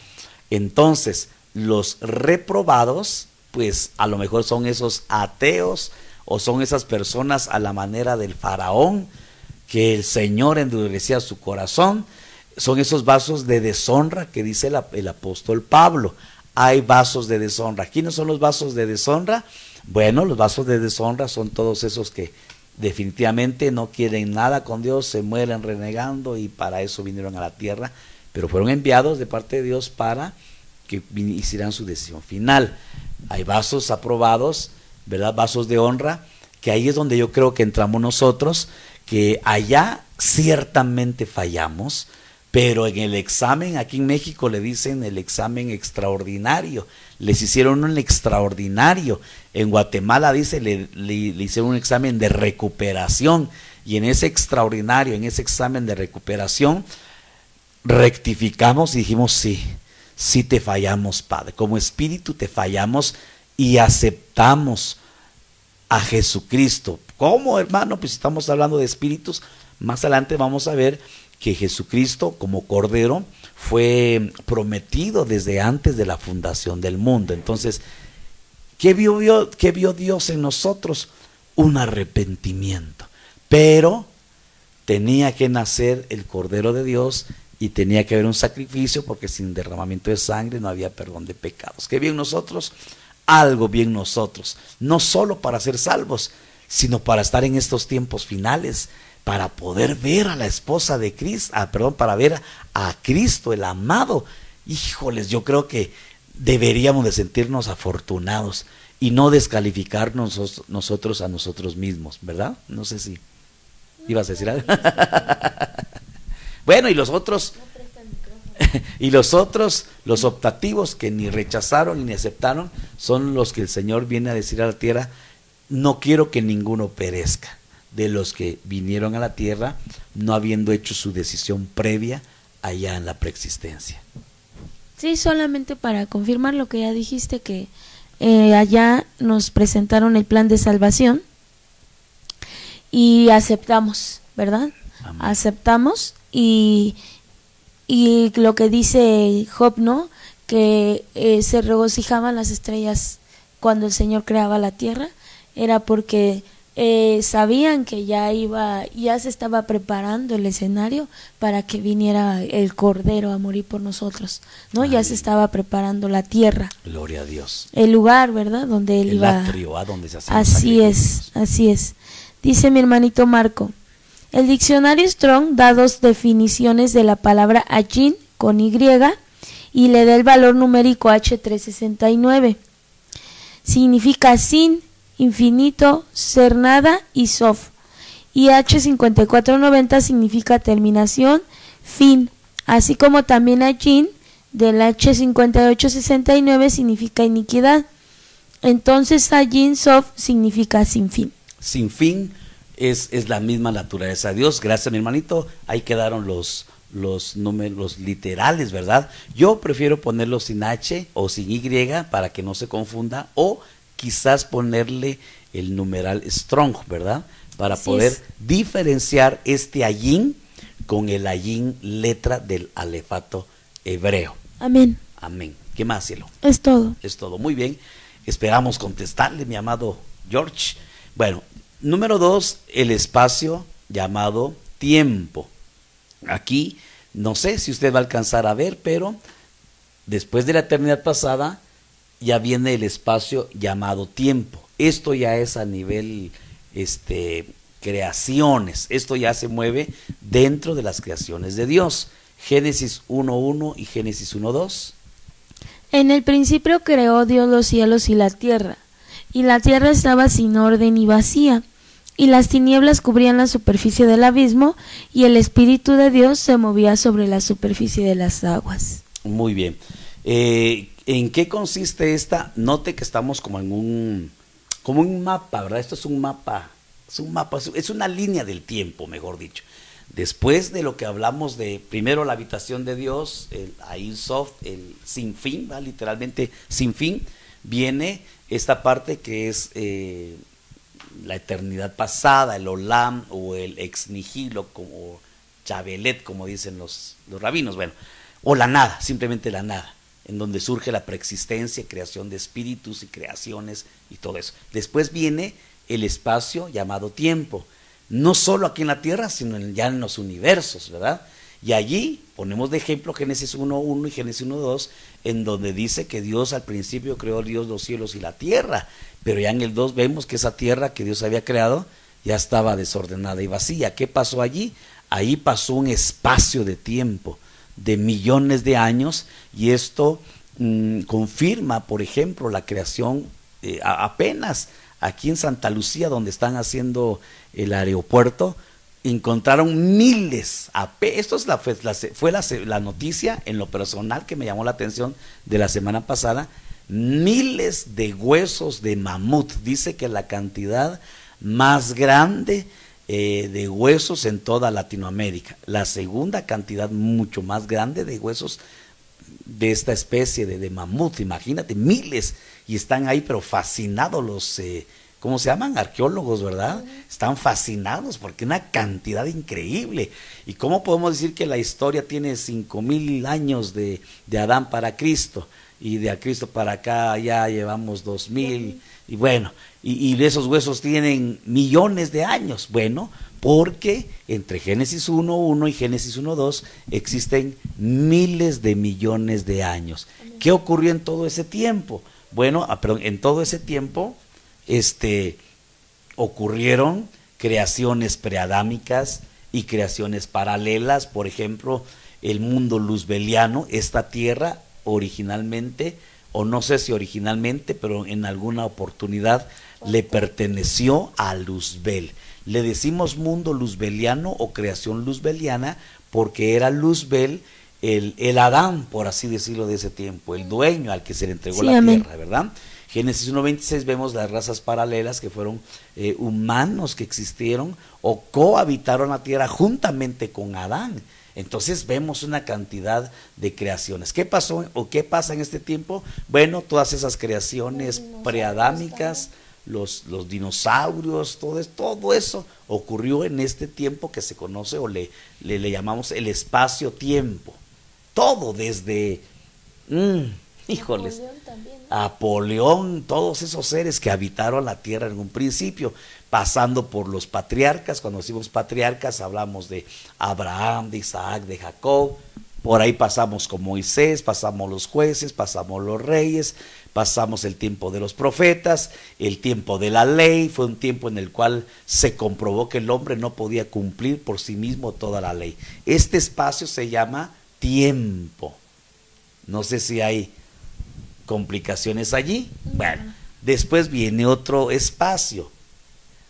[SPEAKER 1] Entonces, los reprobados, pues a lo mejor son esos ateos, o son esas personas a la manera del faraón, que el Señor endurecía su corazón. Son esos vasos de deshonra que dice el apóstol Pablo. Hay vasos de deshonra. ¿Quiénes son los vasos de deshonra? Bueno, los vasos de deshonra son todos esos que definitivamente no quieren nada con Dios, se mueren renegando, y para eso vinieron a la tierra, pero fueron enviados de parte de Dios para que hicieran su decisión final. Hay vasos aprobados, ¿verdad? Vasos de honra, que ahí es donde yo creo que entramos nosotros, que allá ciertamente fallamos, pero en el examen, aquí en México le dicen el examen extraordinario, les hicieron un extraordinario. En Guatemala dice, le hicieron un examen de recuperación, y en ese extraordinario, en ese examen de recuperación, rectificamos y dijimos, sí te fallamos, Padre, como espíritu te fallamos, y aceptamos a Jesucristo. ¿Cómo, hermano? Pues estamos hablando de espíritus. Más adelante vamos a ver que Jesucristo como Cordero fue prometido desde antes de la fundación del mundo. Entonces, ¿qué vio Dios en nosotros? Un arrepentimiento. Pero tenía que nacer el Cordero de Dios, y tenía que haber un sacrificio, porque sin derramamiento de sangre no había perdón de pecados. ¿Qué vio en nosotros? Algo bien nosotros, no solo para ser salvos, sino para estar en estos tiempos finales, para poder ver a la esposa de Cristo, para ver a Cristo el amado. Híjoles, yo creo que deberíamos de sentirnos afortunados y no descalificarnos nosotros a nosotros mismos, ¿verdad? No sé si ibas a decir algo. Bueno, y los otros, los optativos que ni rechazaron ni aceptaron, son los que el Señor viene a decir a la tierra: no quiero que ninguno perezca, de los que vinieron a la tierra no habiendo hecho su decisión previa allá en la preexistencia.
[SPEAKER 2] Sí, solamente para confirmar lo que ya dijiste, que allá nos presentaron el plan de salvación y aceptamos, ¿verdad? Amén. Aceptamos y lo que dice Job, ¿no? Que se regocijaban las estrellas cuando el Señor creaba la tierra, era porque sabían que ya se estaba preparando el escenario para que viniera el Cordero a morir por nosotros, ¿no? Ay. Ya se estaba preparando la tierra.
[SPEAKER 1] Gloria a Dios.
[SPEAKER 2] El lugar, ¿verdad? Donde él iba.
[SPEAKER 1] El atrio, donde se hacen
[SPEAKER 2] así es, así es. Dice mi hermanito Marco: el diccionario Strong da 2 definiciones de la palabra Ajin con Y y le da el valor numérico H369. Significa sin, infinito, ser nada y sof. Y H5490 significa terminación, fin. Así como también Ajin del H5869 significa iniquidad. Entonces Ajin sof significa sin fin.
[SPEAKER 1] Sin fin es la misma naturaleza de Dios. Gracias, mi hermanito. Ahí quedaron los números literales, ¿verdad? Yo prefiero ponerlo sin H o sin Y para que no se confunda, o quizás ponerle el numeral strong, ¿verdad? Para así poder diferenciar este Ajin con el Ajin letra del alefato hebreo.
[SPEAKER 2] Amén.
[SPEAKER 1] Amén. ¿Qué más, cielo?
[SPEAKER 2] Es todo.
[SPEAKER 1] Es todo. Muy bien. Esperamos contestarle, mi amado George. Bueno, número 2, el espacio llamado tiempo. Aquí, no sé si usted va a alcanzar a ver, pero después de la eternidad pasada, ya viene el espacio llamado tiempo. Esto ya es a nivel creaciones. Esto ya se mueve dentro de las creaciones de Dios. Génesis 1:1 y Génesis 1:2.
[SPEAKER 2] En el principio creó Dios los cielos y la tierra estaba sin orden y vacía, y las tinieblas cubrían la superficie del abismo, y el Espíritu de Dios se movía sobre la superficie de las aguas.
[SPEAKER 1] Muy bien. ¿En qué consiste esta? Note que estamos como en un mapa, ¿verdad? Esto es un mapa, es una línea del tiempo, mejor dicho. Después de lo que hablamos de primero la habitación de Dios, el Ein Sof, el sin fin, ¿verdad? Literalmente sin fin, viene esta parte que es la eternidad pasada, el Olam o el ex nihilo, como Chabelet, como dicen los rabinos, bueno, o la nada, simplemente la nada, en donde surge la preexistencia, creación de espíritus y creaciones y todo eso. Después viene el espacio llamado tiempo, no solo aquí en la tierra, sino ya en los universos, ¿verdad? Y allí ponemos de ejemplo Génesis 1:1 y Génesis 1:2, en donde dice que Dios al principio creó Dios los cielos y la tierra, pero ya en el 2 vemos que esa tierra que Dios había creado ya estaba desordenada y vacía. ¿Qué pasó allí? Ahí pasó un espacio de tiempo de millones de años, y esto confirma, por ejemplo, la creación apenas aquí en Santa Lucía, donde están haciendo el aeropuerto. Encontraron miles, esto fue la noticia en lo personal que me llamó la atención de la semana pasada, miles de huesos de mamut. Dice que la cantidad más grande de huesos en toda Latinoamérica, la segunda cantidad mucho más grande de huesos de esta especie de mamut, imagínate, miles, y están ahí pero fascinados los ¿cómo se llaman? Arqueólogos, ¿verdad? Están fascinados porque una cantidad increíble. ¿Y cómo podemos decir que la historia tiene 5,000 años de Adán para Cristo, y de a Cristo para acá ya llevamos 2,000, y bueno, y esos huesos tienen millones de años? Bueno, porque entre Génesis 1:1 y Génesis 1:2 existen miles de millones de años. ¿Qué ocurrió en todo ese tiempo? Bueno, en todo ese tiempo ocurrieron creaciones preadámicas y creaciones paralelas. Por ejemplo, el mundo luzbeliano, esta tierra originalmente o no sé si originalmente, pero en alguna oportunidad le perteneció a Luzbel. Le decimos mundo luzbeliano o creación luzbeliana porque era Luzbel el Adán, por así decirlo, de ese tiempo, el dueño al que se le entregó la tierra, ¿verdad? Génesis 1:26 vemos las razas paralelas que fueron humanos que existieron o cohabitaron la tierra juntamente con Adán. Entonces vemos una cantidad de creaciones. ¿Qué pasó o qué pasa en este tiempo? Bueno, todas esas creaciones preadámicas, los dinosaurios, todo eso ocurrió en este tiempo que se conoce o le llamamos el espacio-tiempo. Todo desde, híjoles, Apolión, todos esos seres que habitaron la tierra en un principio, pasando por los patriarcas. Cuando decimos patriarcas hablamos de Abraham, de Isaac, de Jacob. Por ahí pasamos con Moisés, pasamos los jueces, pasamos los reyes, pasamos el tiempo de los profetas, el tiempo de la ley. Fue un tiempo en el cual se comprobó que el hombre no podía cumplir por sí mismo toda la ley. Este espacio se llama tiempo. No sé si hay complicaciones allí. Bueno, después viene otro espacio.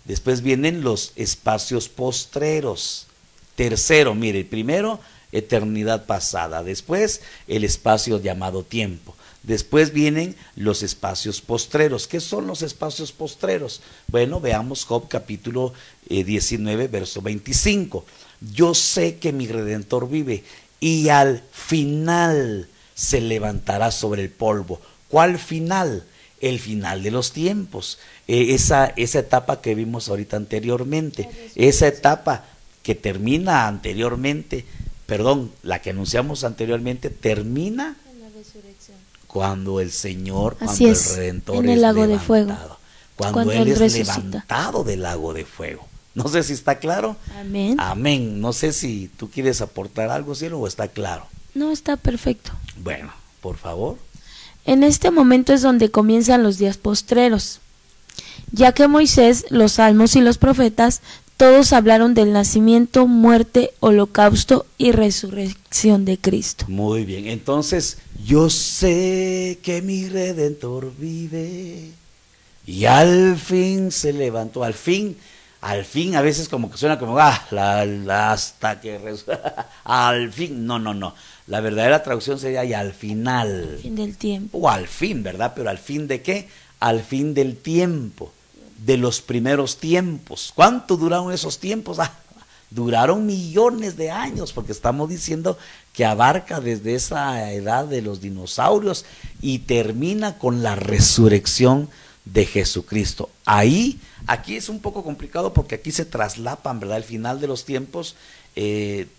[SPEAKER 1] Después vienen los espacios postreros. Tercero, mire, primero eternidad pasada, después el espacio llamado tiempo, después vienen los espacios postreros. ¿Qué son los espacios postreros? Bueno, veamos Job capítulo 19, verso 25. Yo sé que mi Redentor vive y al final se levantará sobre el polvo. ¿Cuál final? El final de los tiempos, esa etapa que vimos ahorita anteriormente, esa etapa que termina anteriormente, la que anunciamos anteriormente, termina
[SPEAKER 2] en la resurrección.
[SPEAKER 1] Cuando el Señor,
[SPEAKER 2] Así
[SPEAKER 1] cuando
[SPEAKER 2] es,
[SPEAKER 1] el Redentor
[SPEAKER 2] en el
[SPEAKER 1] es
[SPEAKER 2] lago
[SPEAKER 1] levantado,
[SPEAKER 2] de fuego,
[SPEAKER 1] cuando Él es
[SPEAKER 2] resucita.
[SPEAKER 1] levantado del lago de fuego. No sé si está claro.
[SPEAKER 2] Amén.
[SPEAKER 1] Amén. No sé si tú quieres aportar algo, cielo, o está claro.
[SPEAKER 2] No, está perfecto.
[SPEAKER 1] Bueno, por favor.
[SPEAKER 2] En este momento es donde comienzan los días postreros, ya que Moisés, los salmos y los profetas, todos hablaron del nacimiento, muerte, holocausto y resurrección de Cristo.
[SPEAKER 1] Muy bien, entonces, yo sé que mi Redentor vive y al fin se levantó, al fin, a veces como que suena como, hasta que, al fin, no, la verdadera traducción sería y al final.
[SPEAKER 2] Al fin del tiempo.
[SPEAKER 1] O al fin, ¿verdad? Pero al fin de qué? Al fin del tiempo, de los primeros tiempos. ¿Cuánto duraron esos tiempos? Duraron millones de años, porque estamos diciendo que abarca desde esa edad de los dinosaurios y termina con la resurrección de Jesucristo. Aquí es un poco complicado porque aquí se traslapan, ¿verdad? El final de los tiempos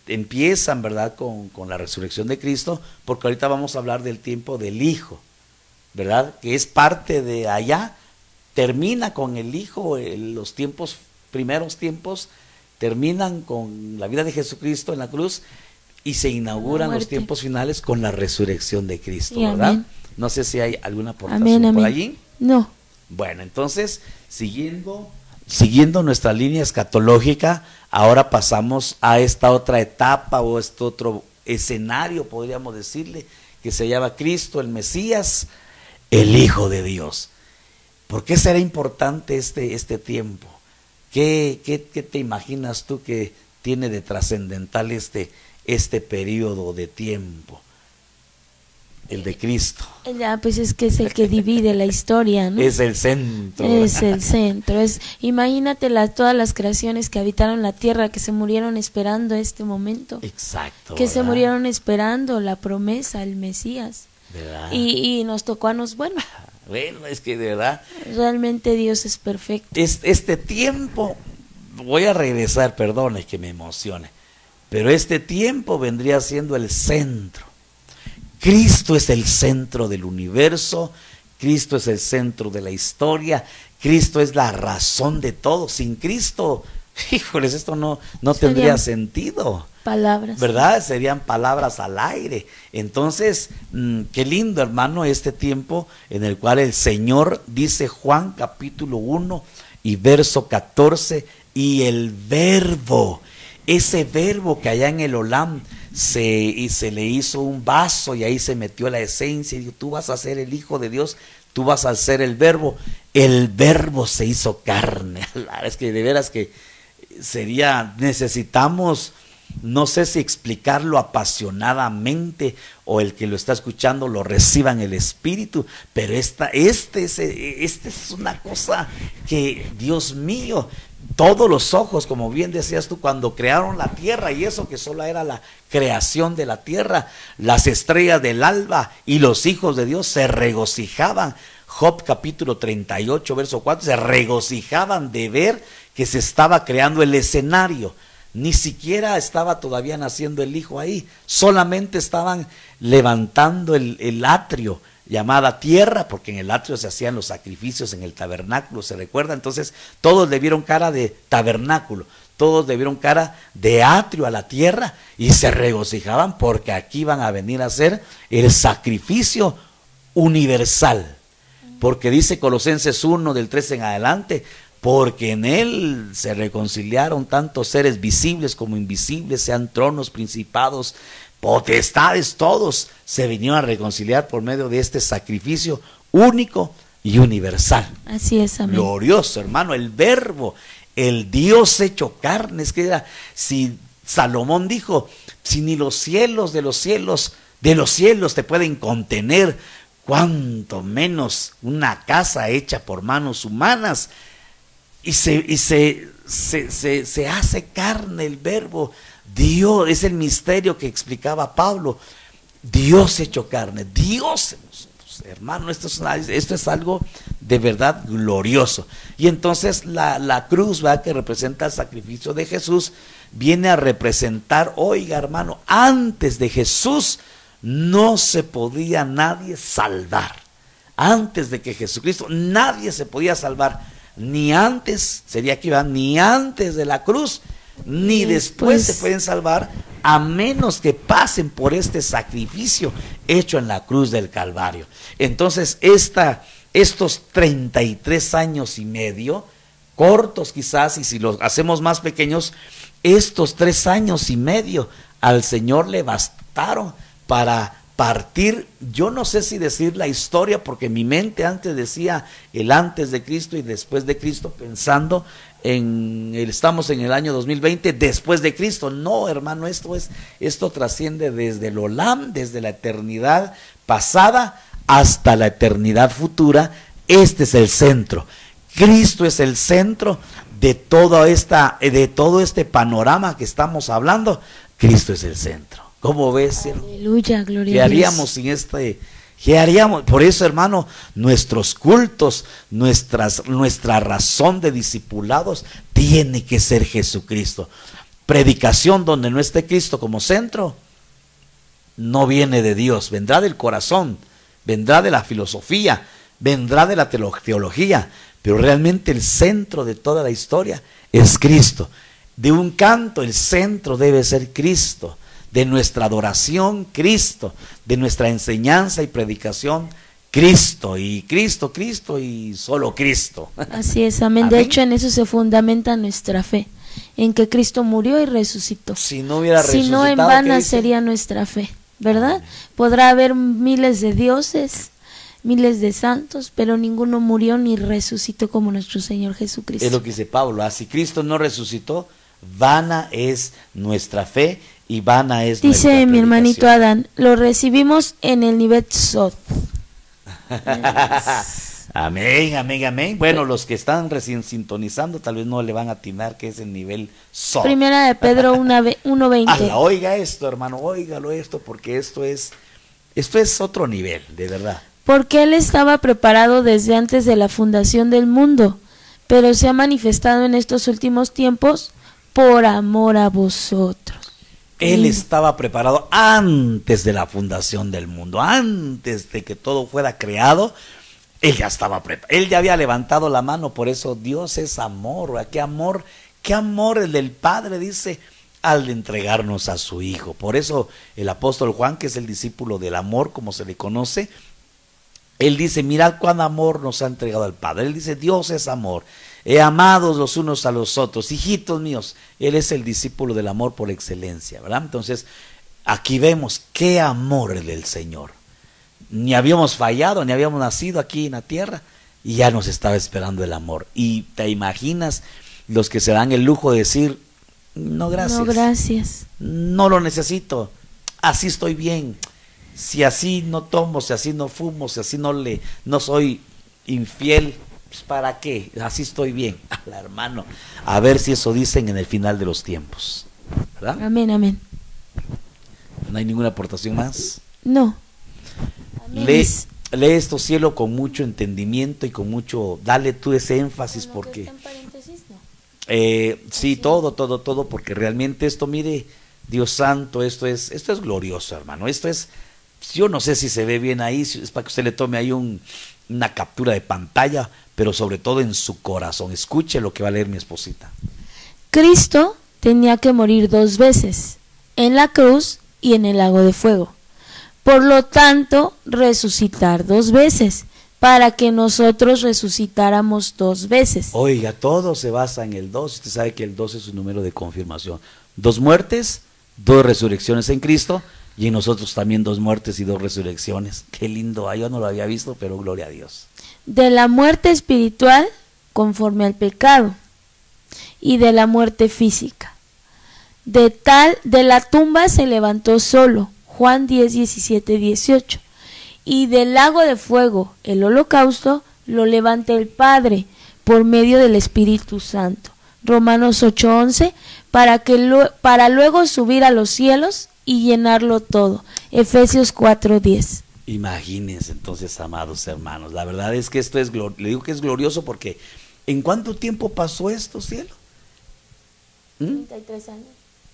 [SPEAKER 1] empiezan, ¿verdad? Con la resurrección de Cristo, porque ahorita vamos a hablar del tiempo del Hijo, ¿verdad? Que es parte de allá, termina con el Hijo, los primeros tiempos, terminan con la vida de Jesucristo en la cruz y se inauguran los tiempos finales con la resurrección de Cristo, ¿verdad?
[SPEAKER 2] Amén.
[SPEAKER 1] No sé si hay alguna aportación por allí.
[SPEAKER 2] No.
[SPEAKER 1] Bueno, entonces, siguiendo nuestra línea escatológica, ahora pasamos a esta otra etapa o este otro escenario, podríamos decirle, que se llama Cristo, el Mesías, el Hijo de Dios. ¿Por qué será importante este tiempo? ¿Qué te imaginas tú que tiene de trascendental este periodo de tiempo? El de Cristo.
[SPEAKER 2] Ya, pues es que es el que divide la historia, ¿no?
[SPEAKER 1] Es el centro.
[SPEAKER 2] Es el centro. Imagínate todas las creaciones que habitaron la tierra, que se murieron esperando este momento.
[SPEAKER 1] Exacto.
[SPEAKER 2] Que
[SPEAKER 1] ¿verdad?
[SPEAKER 2] se murieron esperando la promesa, el Mesías.
[SPEAKER 1] ¿Verdad?
[SPEAKER 2] Y nos tocó a
[SPEAKER 1] Bueno, es que de verdad.
[SPEAKER 2] Realmente Dios es perfecto.
[SPEAKER 1] Este tiempo, voy a regresar, perdone que me emocione, pero este tiempo vendría siendo el centro. Cristo es el centro del universo, Cristo es el centro de la historia, Cristo es la razón de todo. Sin Cristo, híjoles, esto no tendría sentido.
[SPEAKER 2] Palabras.
[SPEAKER 1] ¿Verdad? Serían palabras al aire. Entonces, qué lindo, hermano, este tiempo en el cual el Señor, dice Juan capítulo 1 y verso 14, y el verbo, ese verbo que allá en el Olam y se le hizo un vaso y ahí se metió la esencia y dijo, tú vas a ser el Hijo de Dios, tú vas a ser el Verbo se hizo carne. Es que de veras que necesitamos, no sé si explicarlo apasionadamente o el que lo está escuchando lo reciba en el espíritu, pero esta es una cosa que, Dios mío, todos los ojos, como bien decías tú, cuando crearon la tierra, y eso que solo era la creación de la tierra, las estrellas del alba y los hijos de Dios se regocijaban. Job capítulo 38, verso 4, se regocijaban de ver que se estaba creando el escenario. Ni siquiera estaba todavía naciendo el hijo ahí, solamente estaban levantando el atrio, llamada tierra, porque en el atrio se hacían los sacrificios en el tabernáculo, ¿se recuerda? Entonces todos le vieron cara de tabernáculo, todos le vieron cara de atrio a la tierra y se regocijaban porque aquí iban a venir a hacer el sacrificio universal, porque dice Colosenses 1 del 13 en adelante, porque en él se reconciliaron tantos seres visibles como invisibles, sean tronos, principados, potestades, todos se vinieron a reconciliar por medio de este sacrificio único y universal.
[SPEAKER 2] Así es, amén.
[SPEAKER 1] Glorioso, hermano, el Verbo, el Dios hecho carne. Es que era, si Salomón dijo, si ni los cielos de los cielos te pueden contener, cuánto menos una casa hecha por manos humanas. Y se hace carne el Verbo. Dios, es el misterio que explicaba Pablo. Dios hecho carne, Dios, hermano, esto es algo de verdad glorioso. Y entonces la cruz, ¿verdad?, que representa el sacrificio de Jesús, viene a representar, oiga, hermano, antes de Jesús no se podía nadie salvar. Antes de que Jesucristo, nadie se podía salvar. Ni antes, sería aquí, ¿verdad?, ni antes de la cruz, ni después se pueden salvar, a menos que pasen por este sacrificio hecho en la cruz del Calvario. Entonces, estos 33 años y medio, cortos quizás, y si los hacemos más pequeños, estos 3 años y medio al Señor le bastaron para partir, yo no sé si decir la historia, porque mi mente antes decía el antes de Cristo y después de Cristo, pensando estamos en el año 2020, después de Cristo. No, hermano, esto trasciende desde el Olam, desde la eternidad pasada hasta la eternidad futura. Este es el centro. Cristo es el centro de todo este panorama que estamos hablando. Cristo es el centro. ¿Cómo ves?
[SPEAKER 2] Aleluya, gloria
[SPEAKER 1] ¿Qué
[SPEAKER 2] a Dios.
[SPEAKER 1] haríamos sin ¿Qué haríamos? Por eso, hermano, nuestros cultos, nuestra razón de discipulados tiene que ser Jesucristo. Predicación donde no esté Cristo como centro no viene de Dios, vendrá del corazón, vendrá de la filosofía, vendrá de la teología, pero realmente el centro de toda la historia es Cristo. De un canto el centro debe ser Cristo. De nuestra adoración, Cristo. De nuestra enseñanza y predicación, Cristo y solo Cristo.
[SPEAKER 2] Así es, amén.
[SPEAKER 1] Amén.
[SPEAKER 2] De hecho, en eso se fundamenta nuestra fe, en que Cristo murió y resucitó.
[SPEAKER 1] Si no hubiera resucitado,
[SPEAKER 2] si no, en vana sería nuestra fe, ¿verdad?
[SPEAKER 1] Amén.
[SPEAKER 2] Podrá haber miles de dioses, miles de santos, pero ninguno murió ni resucitó como nuestro Señor Jesucristo.
[SPEAKER 1] Es lo que dice Pablo, si Cristo no resucitó, vana es nuestra fe y vana es nuestra
[SPEAKER 2] Dice mi hermanito
[SPEAKER 1] predicación.
[SPEAKER 2] Adán, lo recibimos en el nivel Sod.
[SPEAKER 1] Amén, amén, amén. Bueno, los que están recién sintonizando tal vez no le van a atinar que es el nivel Sod.
[SPEAKER 2] Primera de Pedro 1:20.
[SPEAKER 1] Oiga esto, hermano, óigalo esto, porque esto es otro nivel, de verdad.
[SPEAKER 2] Porque Él estaba preparado desde antes de la fundación del mundo, pero se ha manifestado en estos últimos tiempos por amor a vosotros.
[SPEAKER 1] Él estaba preparado antes de la fundación del mundo, antes de que todo fuera creado. Él ya estaba preparado, él ya había levantado la mano. Por eso Dios es amor. Qué amor el del Padre, dice, al entregarnos a su Hijo. Por eso el apóstol Juan, que es el discípulo del amor, como se le conoce, él dice, mirad cuán amor nos ha entregado el Padre. Él dice, Dios es amor, amados los unos a los otros, hijitos míos. Él es el discípulo del amor por excelencia, ¿verdad? Entonces, aquí vemos qué amor el del Señor. Ni habíamos fallado, ni habíamos nacido aquí en la tierra, y ya nos estaba esperando el amor. Y te imaginas los que se dan el lujo de decir, no gracias,
[SPEAKER 2] No, gracias.
[SPEAKER 1] no lo necesito, así estoy bien, si así no tomo, si así no fumo, si así no soy infiel, pues ¿para qué? Así estoy bien. Hermano, a ver si eso dicen en el final de los tiempos, ¿verdad?
[SPEAKER 2] Amén, amén.
[SPEAKER 1] ¿No hay ninguna aportación más?
[SPEAKER 2] No. Amén.
[SPEAKER 1] Lee esto, cielo, con mucho entendimiento y con mucho, dale tú ese énfasis,
[SPEAKER 2] Bueno,
[SPEAKER 1] porque
[SPEAKER 2] ¿está en paréntesis? No.
[SPEAKER 1] sí, todo, porque realmente esto, mire, Dios santo, esto es glorioso, hermano. Esto es, yo no sé si se ve bien ahí, es para que usted le tome ahí una captura de pantalla, pero sobre todo en su corazón. Escuche lo que va a leer mi esposita.
[SPEAKER 2] Cristo tenía que morir 2 veces, en la cruz y en el lago de fuego. Por lo tanto, resucitar 2 veces, para que nosotros resucitáramos 2 veces.
[SPEAKER 1] Oiga, todo se basa en el 2. Usted sabe que el 2 es un número de confirmación. 2 muertes, 2 resurrecciones en Cristo, y en nosotros también 2 muertes y 2 resurrecciones. Qué lindo, yo no lo había visto, pero gloria a Dios.
[SPEAKER 2] De la muerte espiritual, conforme al pecado, y de la muerte física. De la tumba se levantó solo, Juan 10, 17, 18. Y del lago de fuego, el holocausto, lo levanta el Padre por medio del Espíritu Santo. Romanos 8, 11, para luego subir a los cielos y llenarlo todo. Efesios 4, 10.
[SPEAKER 1] Imagínense entonces, amados hermanos, la verdad es que esto le digo que es glorioso porque ¿en cuánto tiempo pasó esto, cielo?
[SPEAKER 2] 33 años.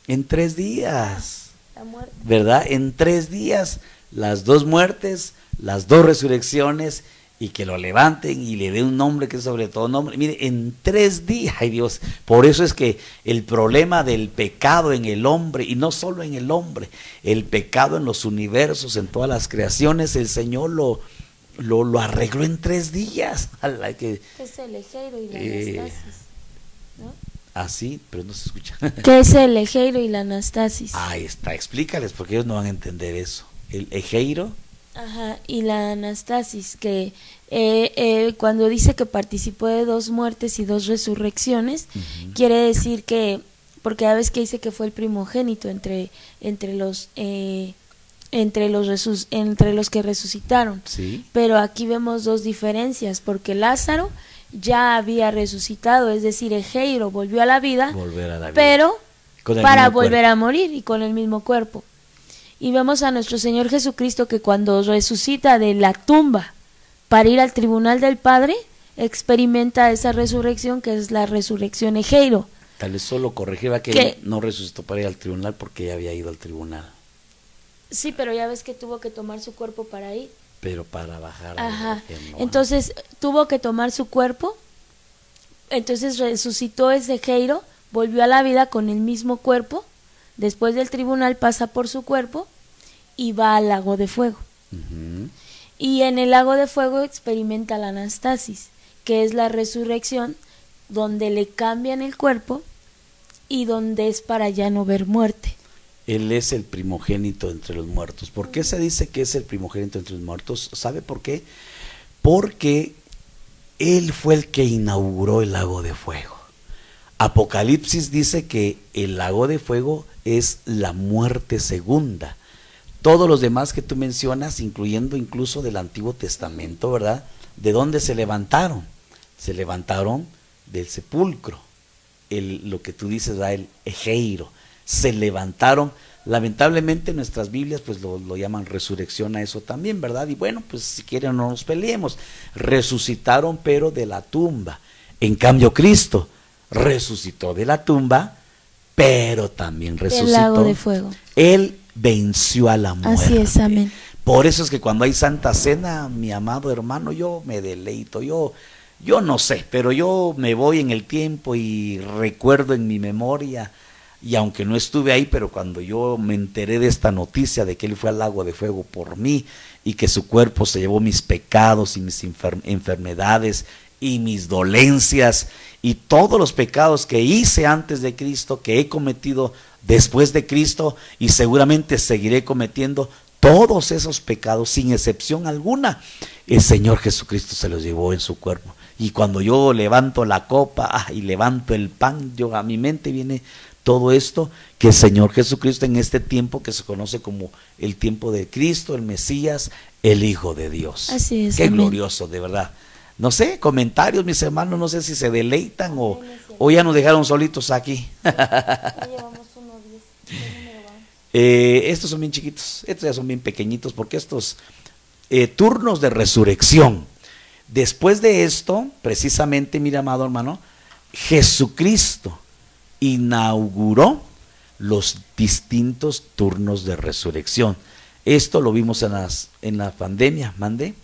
[SPEAKER 1] En 3 días.
[SPEAKER 2] La muerte.
[SPEAKER 1] ¿Verdad? En 3 días, las 2 muertes, las 2 resurrecciones, y que lo levanten y le dé un nombre que es sobre todo nombre. Mire, en 3 días, ay Dios, por eso es que el problema del pecado en el hombre, y no solo en el hombre, el pecado en los universos, en todas las creaciones, el Señor lo arregló en 3 días.
[SPEAKER 2] ¿Qué es el ejeiro y la anastasis? ¿No?
[SPEAKER 1] Así, pero no se escucha.
[SPEAKER 2] ¿Qué es el ejeiro y la anastasis?
[SPEAKER 1] Ahí está, explícales porque ellos no van a entender eso. El ejeiro.
[SPEAKER 2] Ajá, y la anastasis, que cuando dice que participó de 2 muertes y 2 resurrecciones, quiere decir que, porque a veces que dice que fue el primogénito entre los que resucitaron.
[SPEAKER 1] Sí.
[SPEAKER 2] Pero aquí vemos 2 diferencias, porque Lázaro ya había resucitado, es decir, Ejeiro volvió a la vida, pero para volver a morir y con el mismo cuerpo. Y vemos a nuestro Señor Jesucristo que cuando resucita de la tumba para ir al tribunal del Padre, experimenta esa resurrección que es la resurrección Ejeiro.
[SPEAKER 1] Tal vez solo corregirá que no resucitó para ir al tribunal porque ya había ido al tribunal.
[SPEAKER 2] Sí, pero ya ves que tuvo que tomar su cuerpo para ir.
[SPEAKER 1] Pero para bajar.
[SPEAKER 2] Ajá. Entonces tuvo que tomar su cuerpo, entonces resucitó ese Ejeiro, volvió a la vida con el mismo cuerpo, después del tribunal pasa por su cuerpo y va al lago de fuego. Y en el lago de fuego experimenta la anastasis, que es la resurrección, donde le cambian el cuerpo y donde es para ya no ver muerte.
[SPEAKER 1] Él es el primogénito entre los muertos. ¿Por qué se dice que es el primogénito entre los muertos? ¿Sabe por qué? Porque él fue el que inauguró el lago de fuego. Apocalipsis dice que el lago de fuego es la muerte segunda. Todos los demás que tú mencionas, incluyendo incluso del Antiguo Testamento, ¿verdad? ¿De dónde se levantaron? Se levantaron del sepulcro. Lo que tú dices, ¿verdad? El ejeiro. Se levantaron, lamentablemente en nuestras Biblias pues lo llaman resurrección a eso también, ¿verdad? Y bueno, pues si quieren no nos peleemos, resucitaron pero de la tumba. En cambio Cristo resucitó de la tumba, pero también resucitó
[SPEAKER 2] del lago de fuego.
[SPEAKER 1] Él venció a la muerte.
[SPEAKER 2] Así es, amén.
[SPEAKER 1] Por eso es que cuando hay Santa Cena, mi amado hermano, yo me deleito, yo no sé, pero yo me voy en el tiempo y recuerdo en mi memoria. Y aunque no estuve ahí, pero cuando yo me enteré de esta noticia de que Él fue al lago de fuego por mí y que su cuerpo se llevó mis pecados y mis enfermedades y mis dolencias y todos los pecados que hice antes de Cristo, que he cometido después de Cristo, y seguramente seguiré cometiendo todos esos pecados sin excepción alguna. El Señor Jesucristo se los llevó en su cuerpo. Y cuando yo levanto la copa y levanto el pan, a mi mente viene todo esto, que el Señor Jesucristo en este tiempo que se conoce como el tiempo de Cristo, el Mesías, el Hijo de Dios.
[SPEAKER 2] Así es.
[SPEAKER 1] Qué
[SPEAKER 2] amén.
[SPEAKER 1] glorioso, de verdad. No sé, comentarios, mis hermanos, no sé si se deleitan o ya nos dejaron solitos aquí. Estos son bien chiquitos, estos ya son bien pequeñitos, porque estos turnos de resurrección. Después de esto, precisamente, mira, amado hermano, Jesucristo inauguró los distintos turnos de resurrección. Esto lo vimos en la pandemia, ¿mande?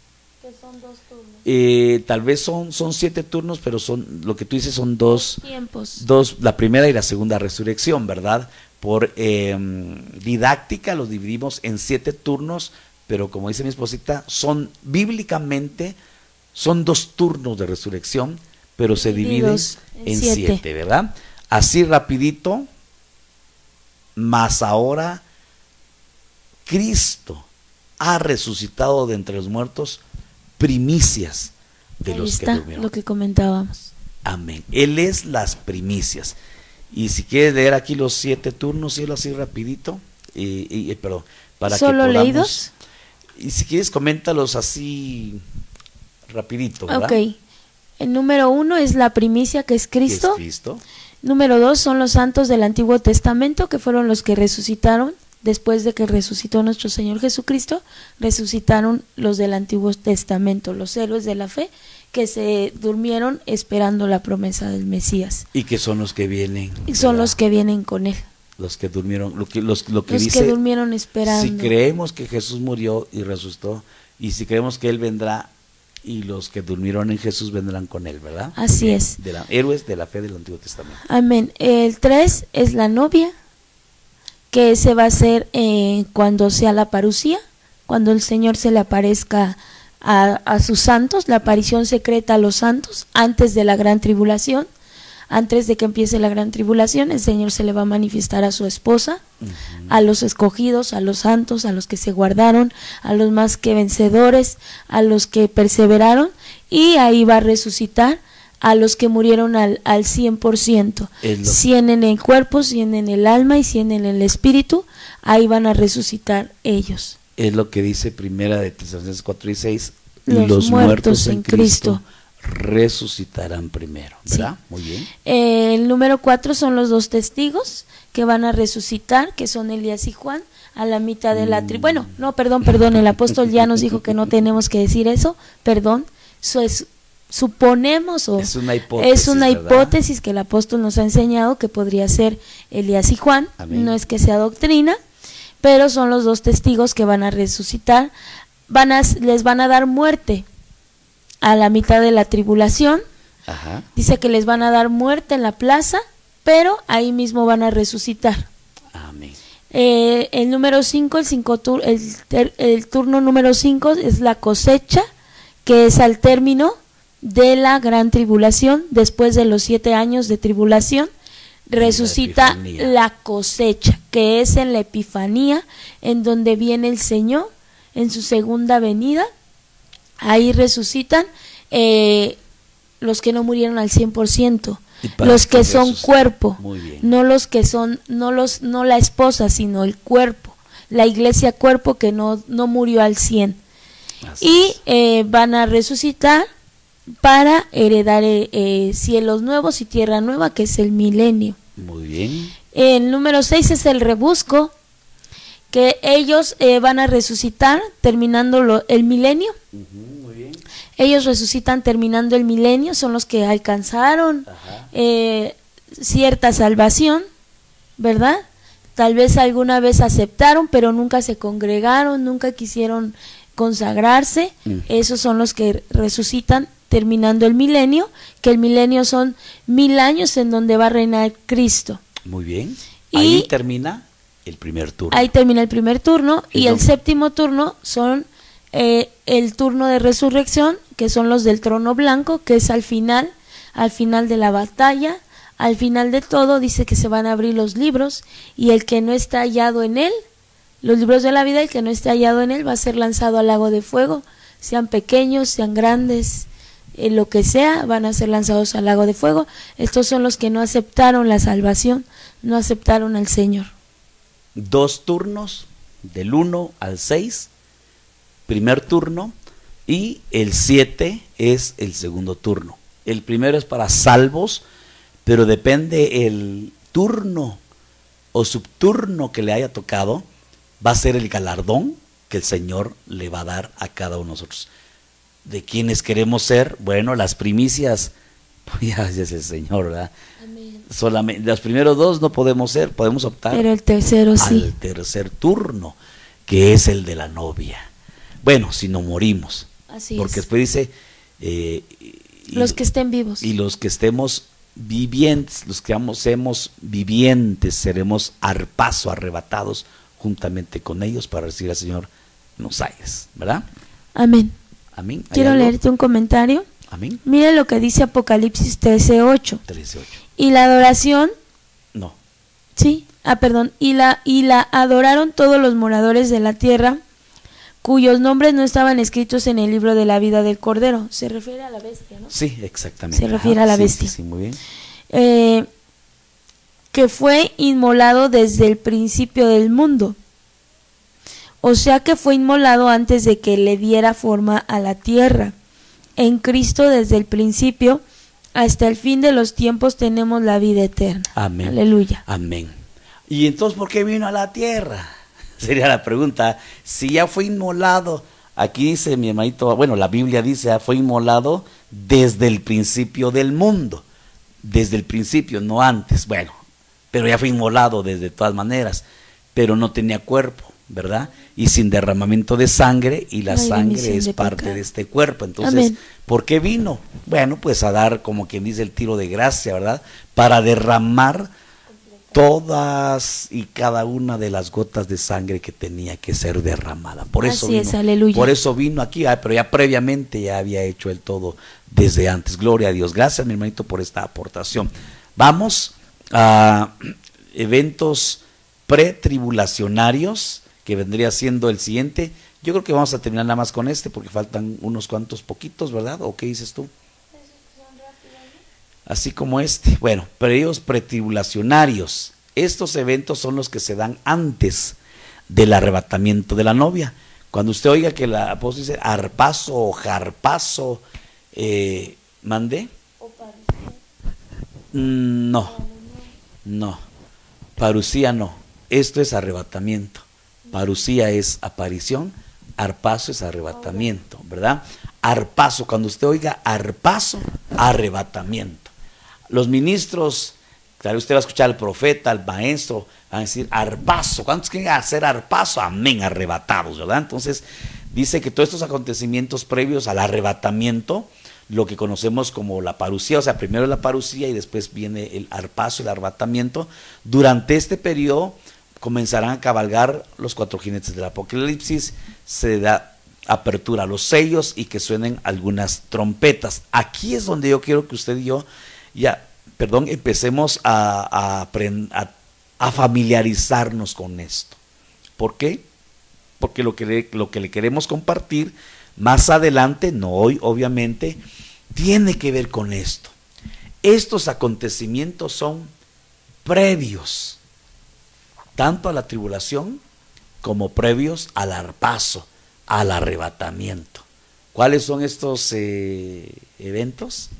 [SPEAKER 2] Que son 2 turnos.
[SPEAKER 1] Tal vez son 7 turnos, pero son, lo que tú dices son 2
[SPEAKER 2] tiempos.
[SPEAKER 1] La primera y la segunda resurrección, ¿verdad? Por didáctica los dividimos en 7 turnos, pero como dice mi esposita, bíblicamente son 2 turnos de resurrección, pero se dividen en 7, ¿verdad? Así rapidito, mas ahora Cristo ha resucitado de entre los muertos, primicias de los que durmieron.
[SPEAKER 2] Lo que comentábamos.
[SPEAKER 1] Amén. Él es las primicias. Y si quieres leer aquí los 7 turnos, cielo, así rapidito, perdón, para
[SPEAKER 2] ¿Solo
[SPEAKER 1] que podamos,
[SPEAKER 2] leídos?
[SPEAKER 1] Y si quieres, coméntalos así rapidito, ¿verdad?
[SPEAKER 2] Ok. El número 1 es la primicia, que es Cristo.
[SPEAKER 1] ¿Qué es Cristo?
[SPEAKER 2] Número 2 son los santos del Antiguo Testamento, que fueron los que resucitaron. Después de que resucitó nuestro Señor Jesucristo, resucitaron los del Antiguo Testamento, los héroes de la fe, que se durmieron esperando la promesa del Mesías.
[SPEAKER 1] Y que son los que vienen.
[SPEAKER 2] Y son los que vienen con él.
[SPEAKER 1] Los que durmieron, lo que
[SPEAKER 2] los
[SPEAKER 1] dice,
[SPEAKER 2] que durmieron esperando.
[SPEAKER 1] Si creemos que Jesús murió y resucitó, y si creemos que Él vendrá, y los que durmieron en Jesús vendrán con Él, ¿verdad?
[SPEAKER 2] Así es.
[SPEAKER 1] Héroes de la fe del Antiguo Testamento.
[SPEAKER 2] Amén. El 3 es la novia, que se va a hacer cuando sea la parucía, cuando el Señor se le aparezca a sus santos, la aparición secreta a los santos, antes de la gran tribulación. Antes de que empiece la gran tribulación, el Señor se le va a manifestar a su esposa, a los escogidos, a los santos, a los que se guardaron, a los más que vencedores, a los que perseveraron, y ahí va a resucitar a los que murieron al 100%, 100 en el cuerpo, 100 en el alma y 100 en el espíritu. Ahí van a resucitar ellos.
[SPEAKER 1] Es lo que dice Primera de Tesalonicenses 4:6,
[SPEAKER 2] los muertos en Cristo
[SPEAKER 1] resucitarán primero, ¿verdad? Sí. Muy bien.
[SPEAKER 2] El número 4 son los 2 testigos que van a resucitar, que son Elías y Juan, a la mitad de la Bueno, no, perdón, el apóstol ya nos dijo que no tenemos que decir eso, perdón, eso es, suponemos, o
[SPEAKER 1] es una
[SPEAKER 2] hipótesis que el apóstol nos ha enseñado que podría ser Elías y Juan. Amén. No es que sea doctrina, pero son los 2 testigos que van a resucitar, les van a dar muerte a la mitad de la tribulación.
[SPEAKER 1] Ajá.
[SPEAKER 2] Dice que les van a dar muerte en la plaza, pero ahí mismo van a resucitar.
[SPEAKER 1] Amén.
[SPEAKER 2] El número 5, el turno número 5 es la cosecha, que es al término de la gran tribulación. Después de los 7 años de tribulación, resucita la cosecha, que es en la Epifanía, en donde viene el Señor en su segunda venida. Ahí resucitan los que no murieron al 100%, los que son cuerpo, no los que son, no la esposa, sino el cuerpo, la iglesia cuerpo que no murió al 100. Y van a resucitar para heredar cielos nuevos y tierra nueva, que es el milenio.
[SPEAKER 1] Muy bien.
[SPEAKER 2] El número 6 es el rebusco, que ellos van a resucitar terminando el milenio.
[SPEAKER 1] Muy bien.
[SPEAKER 2] Ellos resucitan terminando el milenio, son los que alcanzaron cierta salvación, ¿verdad? Tal vez alguna vez aceptaron, pero nunca se congregaron, nunca quisieron consagrarse. Esos son los que resucitan terminando el milenio, que el milenio son 1000 años en donde va a reinar Cristo.
[SPEAKER 1] Muy bien. Ahí termina el primer turno.
[SPEAKER 2] Ahí termina el primer turno, y el séptimo turno son el turno de resurrección, que son los del trono blanco, que es al final de la batalla, Al final de todo dice que se van a abrir los libros y el que no está hallado en él, los libros de la vida, el que no esté hallado en él va a ser lanzado al lago de fuego, sean pequeños, sean grandes, lo que sea, van a ser lanzados al lago de fuego. Estos son los que no aceptaron la salvación, no aceptaron al Señor.
[SPEAKER 1] 2 turnos, del 1 al 6, primer turno, y el 7 es el segundo turno. El primero es para salvos, pero depende el turno o subturno que le haya tocado, va a ser el galardón que el Señor le va a dar a cada uno de nosotros. ¿De quienes queremos ser? Bueno, las primicias, pues ya es el Señor, ¿verdad?
[SPEAKER 2] Amén.
[SPEAKER 1] Solamente los primeros 2 no podemos ser, podemos optar,
[SPEAKER 2] pero el tercero sí,
[SPEAKER 1] al tercer turno, que es el de la novia. Bueno, si no morimos,
[SPEAKER 2] así
[SPEAKER 1] porque
[SPEAKER 2] es.
[SPEAKER 1] después dice
[SPEAKER 2] Los que estén vivos.
[SPEAKER 1] y los que estemos vivientes, los que seamos vivientes, seremos arpazo, arrebatados juntamente con ellos para recibir al Señor en los aires, ¿verdad?
[SPEAKER 2] Amén.
[SPEAKER 1] Amén. ¿Hay
[SPEAKER 2] Quiero
[SPEAKER 1] algo?
[SPEAKER 2] leerte un comentario.
[SPEAKER 1] Amén.
[SPEAKER 2] Mire lo que dice Apocalipsis 13:8.
[SPEAKER 1] 13:8.
[SPEAKER 2] Y la adoración,
[SPEAKER 1] No.
[SPEAKER 2] sí, perdón, y la adoraron todos los moradores de la tierra, cuyos nombres no estaban escritos en el libro de la vida del Cordero. Se refiere a la bestia, ¿no?
[SPEAKER 1] Sí, exactamente.
[SPEAKER 2] Se refiere a la
[SPEAKER 1] sí,
[SPEAKER 2] bestia.
[SPEAKER 1] Sí, muy bien.
[SPEAKER 2] Que fue inmolado desde el principio del mundo. O sea que fue inmolado antes de que le diera forma a la tierra. En Cristo desde el principio hasta el fin de los tiempos tenemos la vida eterna.
[SPEAKER 1] Amén.
[SPEAKER 2] Aleluya.
[SPEAKER 1] Amén. ¿Y entonces por qué vino a la tierra? Sería la pregunta. Si ya fue inmolado, aquí dice mi hermanito, bueno, la Biblia dice, fue inmolado desde el principio del mundo. Desde el principio, no antes. Bueno, pero ya fue inmolado desde todas maneras, pero no tenía cuerpo, ¿verdad? Y sin derramamiento de sangre, y la sangre es parte de este cuerpo. Entonces,
[SPEAKER 2] amén.
[SPEAKER 1] ¿Por qué vino? Bueno, pues a dar, como quien dice, el tiro de gracia, ¿verdad? Para derramar todas y cada una de las gotas de sangre que tenía que ser derramada. Por eso
[SPEAKER 2] Así
[SPEAKER 1] vino,
[SPEAKER 2] es, aleluya.
[SPEAKER 1] Por eso vino aquí, pero ya previamente ya había hecho el todo desde antes. Gloria a Dios. Gracias, mi hermanito, por esta aportación. Vamos a eventos pretribulacionarios, que vendría siendo el siguiente. Yo creo que vamos a terminar nada más con este, porque faltan unos cuantos poquitos, ¿verdad? ¿O qué dices tú? Así como este. Bueno, periodos pretribulacionarios. Estos eventos son los que se dan antes del arrebatamiento de la novia. Cuando usted oiga que el apóstol dice arpazo o jarpazo, ¿mandé? No, parucía no. Esto es arrebatamiento. Parucía es aparición, arpazo es arrebatamiento, ¿verdad? Arpazo, cuando usted oiga arpazo, arrebatamiento. Los ministros, claro, usted va a escuchar al profeta, al maestro, van a decir arpazo. ¿Cuántos quieren hacer arpazo? Amén, arrebatados, ¿verdad? Entonces, dice que todos estos acontecimientos previos al arrebatamiento, lo que conocemos como la parucía, o sea, primero la parucía y después viene el arpazo, el arrebatamiento. Durante este periodo comenzarán a cabalgar los 4 jinetes del Apocalipsis, se da apertura a los sellos y que suenen algunas trompetas. Aquí es donde yo quiero que usted y yo empecemos a familiarizarnos con esto. ¿Por qué? Porque lo que le queremos compartir más adelante, no hoy obviamente, tiene que ver con esto. Estos acontecimientos son previos tanto a la tribulación como previos al arpazo, al arrebatamiento. ¿Cuáles son estos eventos?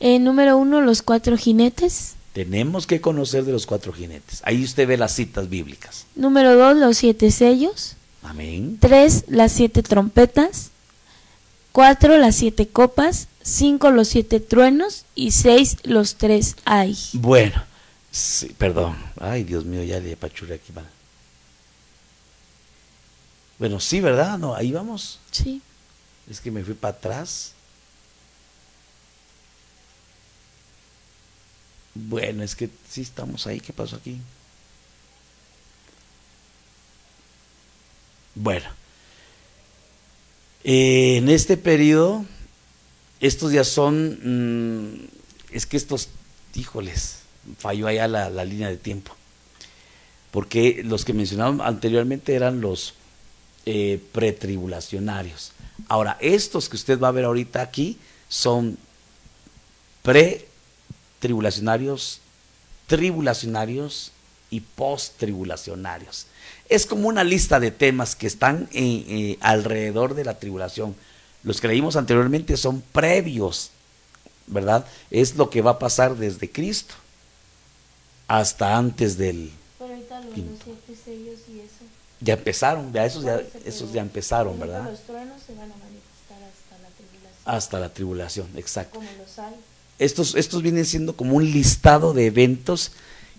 [SPEAKER 2] Número 1, los 4 jinetes.
[SPEAKER 1] Tenemos que conocer de los 4 jinetes. Ahí usted ve las citas bíblicas.
[SPEAKER 2] Número 2, los 7 sellos.
[SPEAKER 1] Amén.
[SPEAKER 2] 3, las 7 trompetas. 4, las 7 copas. 5, los 7 truenos. Y 6, los 3 ay.
[SPEAKER 1] Bueno, sí, perdón. Ay, Dios mío, ya le apachuré aquí mal. Bueno, sí, ¿verdad? No, ahí vamos.
[SPEAKER 2] Sí.
[SPEAKER 1] Es que me fui para atrás. Bueno, es que sí estamos ahí. ¿Qué pasó aquí? Bueno, en este periodo, estos ya son, es que estos, híjoles, falló allá la línea de tiempo. Porque los que mencionaban anteriormente eran los pretribulacionarios. Ahora, estos que usted va a ver ahorita aquí son pretribulacionarios, tribulacionarios y posttribulacionarios. Es como una lista de temas que están alrededor de la tribulación. Los que leímos anteriormente son previos, ¿verdad? Es lo que va a pasar desde Cristo hasta antes del...
[SPEAKER 2] Pero ahorita los 7 sellos y eso.
[SPEAKER 1] Ya empezaron, ya esos ya empezaron, ¿verdad?
[SPEAKER 2] Los truenos se van a manifestar hasta la tribulación.
[SPEAKER 1] Hasta la tribulación, exacto.
[SPEAKER 2] Como los hay.
[SPEAKER 1] Estos vienen siendo como un listado de eventos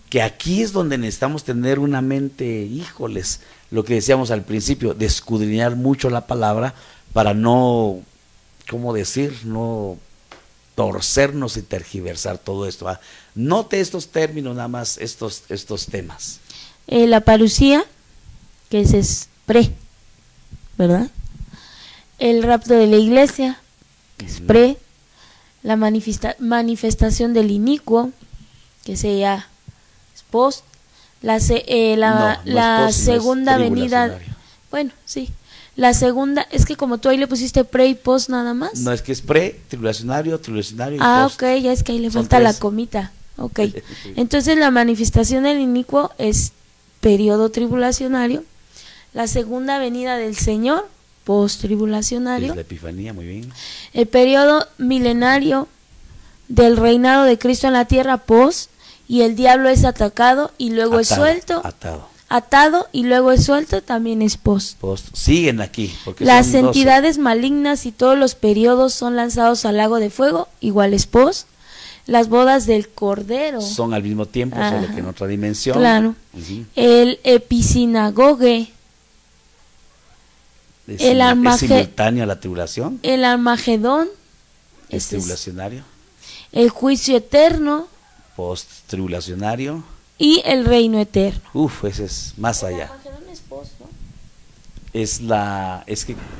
[SPEAKER 1] que aquí es donde necesitamos tener una mente, híjoles, lo que decíamos al principio, de escudriñar mucho la palabra para no, ¿cómo decir? No torcernos y tergiversar todo esto. ¿Va? Note estos términos, nada más estos temas.
[SPEAKER 2] La parucía, que ese es pre, ¿verdad? El rapto de la iglesia, que es pre. La manifestación del inicuo, que sería post. La segunda venida. Bueno, sí. La segunda, es que como tú ahí le pusiste pre y post nada más.
[SPEAKER 1] No, es que es pre, tribulacionario y post.
[SPEAKER 2] Ok, ya es que ahí le falta la comita. Ok. Entonces la manifestación del inicuo es periodo tribulacionario. La segunda venida del Señor, post-tribulacionario.
[SPEAKER 1] Es la Epifanía, muy bien.
[SPEAKER 2] El periodo milenario del reinado de Cristo en la tierra, post. Y el diablo es atacado y luego es suelto. Atado y luego es suelto, también es post.
[SPEAKER 1] Siguen aquí. Porque
[SPEAKER 2] las entidades malignas y todos los periodos son lanzados al lago de fuego, igual es post. Las bodas del Cordero.
[SPEAKER 1] Son al mismo tiempo, solo que en otra dimensión.
[SPEAKER 2] Claro. El episinagoge.
[SPEAKER 1] ¿Es simultáneo a la tribulación?
[SPEAKER 2] El Armagedón.
[SPEAKER 1] Es tribulacionario.
[SPEAKER 2] El juicio eterno.
[SPEAKER 1] Post-tribulacionario.
[SPEAKER 2] Y el reino eterno.
[SPEAKER 1] Ese es más allá.
[SPEAKER 2] El Armagedón es post, ¿no?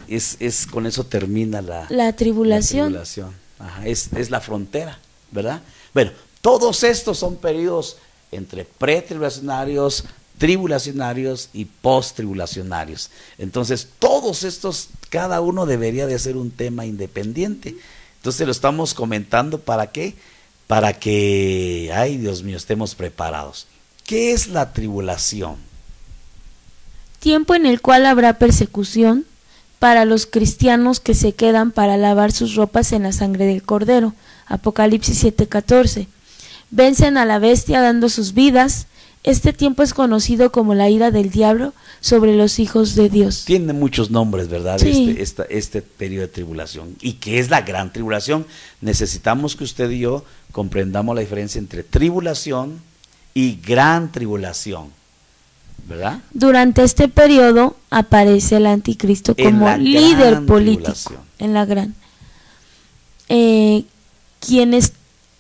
[SPEAKER 1] Es con eso termina
[SPEAKER 2] la tribulación.
[SPEAKER 1] Ajá, es la frontera, ¿verdad? Bueno, todos estos son periodos entre pretribulacionarios, tribulacionarios y post-tribulacionarios. Entonces, todos estos, cada uno debería de ser un tema independiente. Entonces, lo estamos comentando, ¿para qué? Para que, ay Dios mío, estemos preparados. ¿Qué es la tribulación?
[SPEAKER 2] Tiempo en el cual habrá persecución para los cristianos que se quedan para lavar sus ropas en la sangre del Cordero. Apocalipsis 7:14. Vencen a la bestia dando sus vidas. Este tiempo es conocido como la ira del diablo sobre los hijos de Dios.
[SPEAKER 1] Tiene muchos nombres, ¿verdad?
[SPEAKER 2] Sí.
[SPEAKER 1] Este periodo de tribulación. ¿Y qué es la gran tribulación? Necesitamos que usted y yo comprendamos la diferencia entre tribulación y gran tribulación, ¿verdad?
[SPEAKER 2] Durante este periodo aparece el anticristo como líder político. En la gran. ¿Quién es?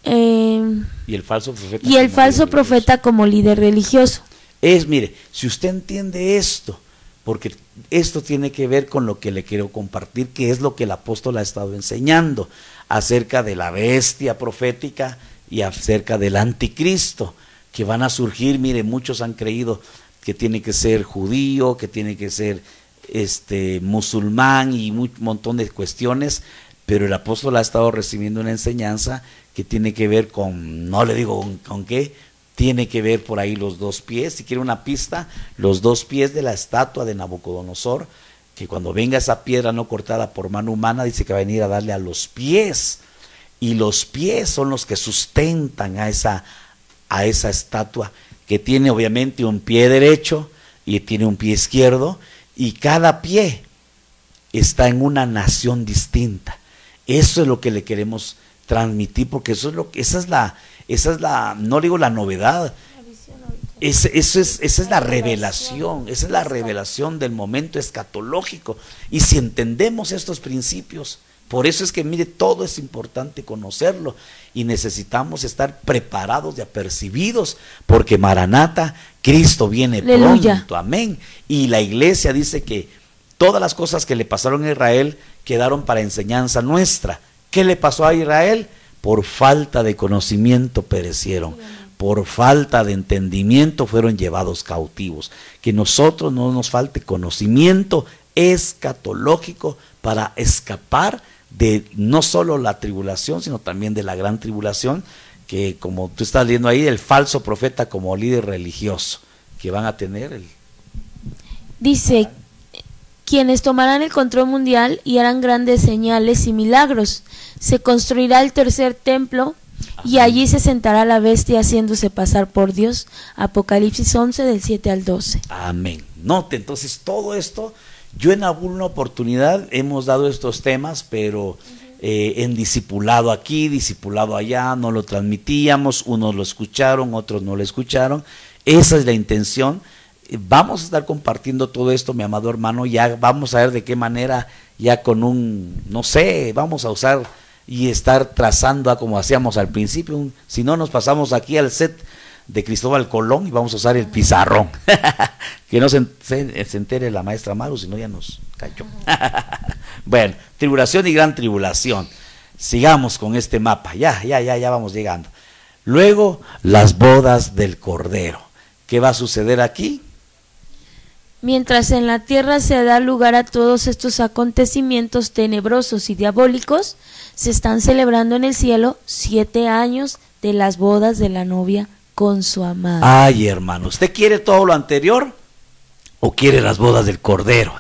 [SPEAKER 1] Y el falso profeta.
[SPEAKER 2] Y el falso profeta como líder religioso.
[SPEAKER 1] Mire, si usted entiende esto, porque esto tiene que ver con lo que le quiero compartir, que es lo que el apóstol ha estado enseñando acerca de la bestia profética y acerca del anticristo, que van a surgir. Mire, muchos han creído que tiene que ser judío, que tiene que ser musulmán y un montón de cuestiones, pero el apóstol ha estado recibiendo una enseñanza que tiene que ver con, no le digo con qué, tiene que ver por ahí los 2 pies, si quiere una pista, los 2 pies de la estatua de Nabucodonosor, que cuando venga esa piedra no cortada por mano humana, dice que va a venir a darle a los pies, y los pies son los que sustentan a esa estatua, que tiene obviamente un pie derecho y tiene un pie izquierdo, y cada pie está en una nación distinta. Eso es lo que le queremos transmitir, porque esa es la, no digo la novedad, esa es la revelación, esa es la revelación del momento escatológico. Y si entendemos estos principios, por eso es que mire, todo es importante conocerlo y necesitamos estar preparados y apercibidos, porque Maranata, Cristo viene
[SPEAKER 2] Aleluya.
[SPEAKER 1] Pronto, amén. Y la iglesia dice que todas las cosas que le pasaron a Israel quedaron para enseñanza nuestra. ¿Qué le pasó a Israel? Por falta de conocimiento perecieron. por falta de entendimiento fueron llevados cautivos. Que nosotros no nos falte conocimiento escatológico para escapar de no solo la tribulación, sino también de la gran tribulación, que como tú estás leyendo ahí, el falso profeta como líder religioso, que van a tener
[SPEAKER 2] Dice, quienes tomarán el control mundial y harán grandes señales y milagros. Se construirá el tercer templo y allí se sentará la bestia haciéndose pasar por Dios. Apocalipsis 11 del 7 al 12.
[SPEAKER 1] Amén. Note, entonces todo esto, yo en alguna oportunidad hemos dado estos temas, pero en discipulado aquí, discipulado allá, no lo transmitíamos, unos lo escucharon, otros no lo escucharon. Esa es la intención. Vamos a estar compartiendo todo esto, mi amado hermano, ya vamos a ver de qué manera, ya con no sé, vamos a usar y estar trazando como hacíamos al principio. Si no, nos pasamos aquí al set de Cristóbal Colón y vamos a usar el pizarrón. Que no se entere la maestra Maru, si no ya nos cayó. Bueno, tribulación y gran tribulación. Sigamos con este mapa, ya vamos llegando. Luego, las bodas del Cordero. ¿Qué va a suceder aquí?
[SPEAKER 2] Mientras en la tierra se da lugar a todos estos acontecimientos tenebrosos y diabólicos, se están celebrando en el cielo 7 años de las bodas de la novia con su amado.
[SPEAKER 1] Ay, hermano, ¿usted quiere todo lo anterior o quiere las bodas del Cordero?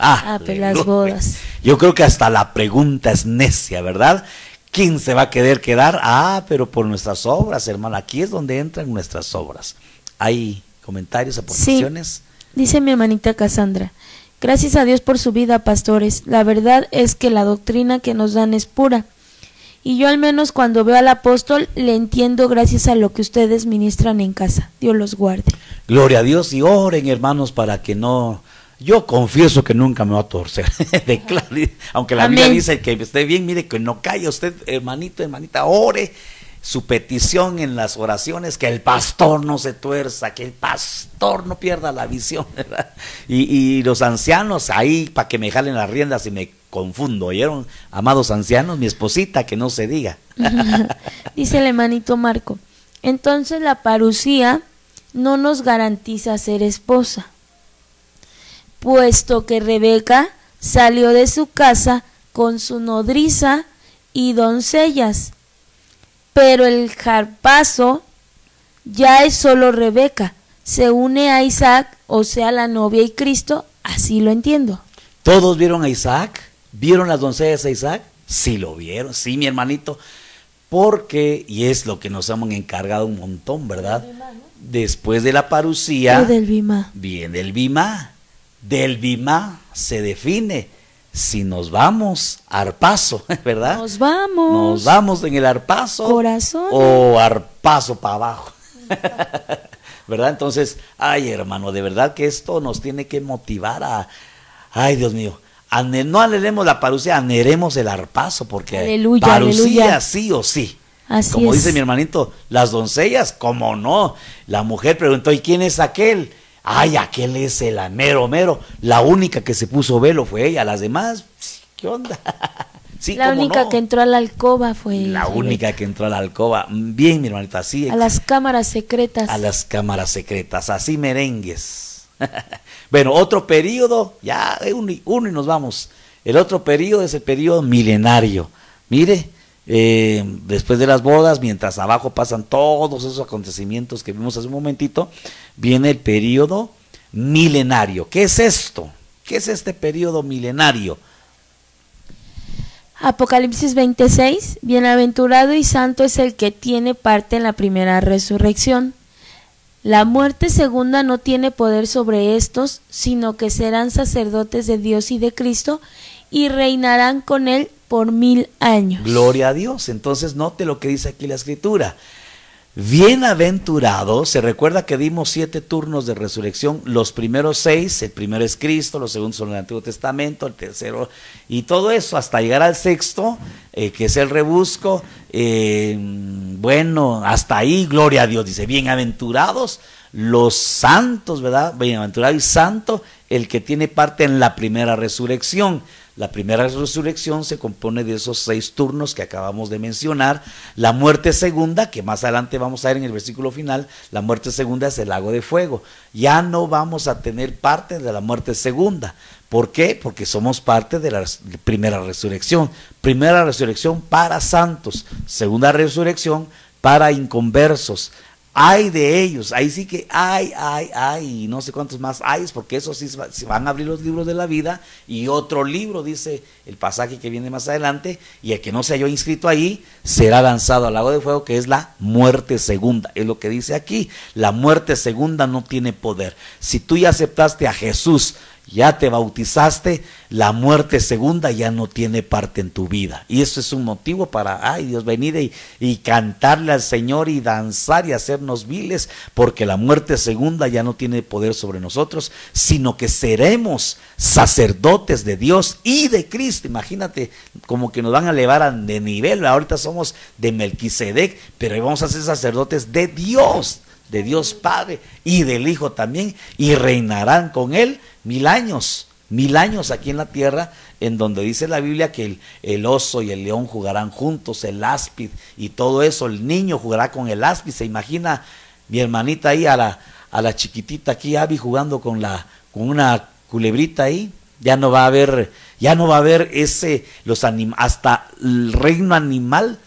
[SPEAKER 2] Pues las bodas.
[SPEAKER 1] Yo creo que hasta la pregunta es necia, ¿verdad? ¿Quién se va a querer quedar? Pero por nuestras obras, hermano, aquí es donde entran nuestras obras. ¿Hay comentarios, aportaciones?
[SPEAKER 2] Sí. Dice mi hermanita Cassandra, gracias a Dios por su vida, pastores. La verdad es que la doctrina que nos dan es pura. Y yo al menos cuando veo al apóstol le entiendo gracias a lo que ustedes ministran en casa. Dios los guarde.
[SPEAKER 1] Gloria a Dios y oren, hermanos, para que no... Yo confieso que nunca me voy a torcer. Aunque la Biblia dice que esté bien, mire que no caiga usted, hermanito, hermanita, ore. Su petición en las oraciones, que el pastor no se tuerza, que el pastor no pierda la visión, ¿verdad? Y los ancianos ahí para que me jalen las riendas y me confundo. ¿Oyeron, amados ancianos? Mi esposita, que no se diga.
[SPEAKER 2] Dice el hermanito Marco, entonces la parucía no nos garantiza ser esposa, puesto que Rebeca salió de su casa con su nodriza y doncellas. Pero el harpazo ya es solo Rebeca, se une a Isaac, o sea, la novia y Cristo, así lo entiendo.
[SPEAKER 1] ¿Todos vieron a Isaac? ¿Vieron las doncellas a Isaac? Sí lo vieron, sí, mi hermanito, porque, y es lo que nos hemos encargado un montón, ¿verdad? Después de la parucía, viene el bimá. Del bimá se define si nos vamos arpazo, ¿verdad?
[SPEAKER 2] Nos vamos
[SPEAKER 1] en el arpazo,
[SPEAKER 2] corazón,
[SPEAKER 1] o arpazo para abajo, ¿verdad? Entonces, ay, hermano, de verdad que esto nos tiene que motivar a, ay, Dios mío, no anhelemos la parucía, anhelemos el arpazo, porque
[SPEAKER 2] aleluya,
[SPEAKER 1] parucía
[SPEAKER 2] aleluya.
[SPEAKER 1] Sí o sí.
[SPEAKER 2] Así
[SPEAKER 1] como
[SPEAKER 2] es.
[SPEAKER 1] Dice mi hermanito, las doncellas, ¿cómo no? La mujer preguntó, ¿y quién es aquel? Ay, aquel es el mero mero. La única que se puso velo fue ella. Las demás, ¿qué onda? Sí,
[SPEAKER 2] la única que entró a la alcoba fue
[SPEAKER 1] la única que entró a la alcoba. Bien, mi hermanita, así.
[SPEAKER 2] A las cámaras secretas.
[SPEAKER 1] A las cámaras secretas, así merengues. Bueno, otro periodo, ya uno y nos vamos. El otro periodo es el periodo milenario. Mire, después de las bodas, mientras abajo pasan todos esos acontecimientos que vimos hace un momentito, viene el periodo milenario. ¿Qué es esto? ¿Qué es este periodo milenario?
[SPEAKER 2] Apocalipsis 26, bienaventurado y santo es el que tiene parte en la primera resurrección. La muerte segunda no tiene poder sobre estos, sino que serán sacerdotes de Dios y de Cristo y reinarán con él por 1000 años.
[SPEAKER 1] Gloria a Dios. Entonces note lo que dice aquí la escritura. Bienaventurado, se recuerda que dimos 7 turnos de resurrección, los primeros 6, el primero es Cristo, los segundos son el Antiguo Testamento, el tercero y todo eso hasta llegar al sexto, que es el rebusco. Bueno, hasta ahí, gloria a Dios, dice, bienaventurados los santos, ¿verdad? Bienaventurado y santo el que tiene parte en la primera resurrección. La primera resurrección se compone de esos 6 turnos que acabamos de mencionar. La muerte segunda, que más adelante vamos a ver en el versículo final, la muerte segunda es el lago de fuego. Ya no vamos a tener parte de la muerte segunda. ¿Por qué? Porque somos parte de la primera resurrección. Primera resurrección para santos, segunda resurrección para inconversos. Ay de ellos, ahí sí que y no sé cuántos más hay, porque eso sí se van a abrir los libros de la vida, y otro libro, dice el pasaje que viene más adelante, y el que no se halló inscrito ahí será lanzado al lago de fuego, que es la muerte segunda. Es lo que dice aquí, la muerte segunda no tiene poder. Si tú ya aceptaste a Jesús, ya te bautizaste, la muerte segunda ya no tiene parte en tu vida. Y eso es un motivo para, Dios, venir y cantarle al Señor y danzar y hacernos viles, porque la muerte segunda ya no tiene poder sobre nosotros, sino que seremos sacerdotes de Dios y de Cristo. Imagínate, como que nos van a elevar de nivel. Ahorita somos de Melquisedec, pero ahí vamos a ser sacerdotes de Dios Padre y del Hijo también, y reinarán con Él 1000 años aquí en la tierra, en donde dice la Biblia que el oso y el león jugarán juntos, el áspid y todo eso, el niño jugará con el áspid. Se imagina mi hermanita ahí, a la chiquitita aquí, Abby, jugando con una culebrita ahí. Ya no va a haber hasta el reino animal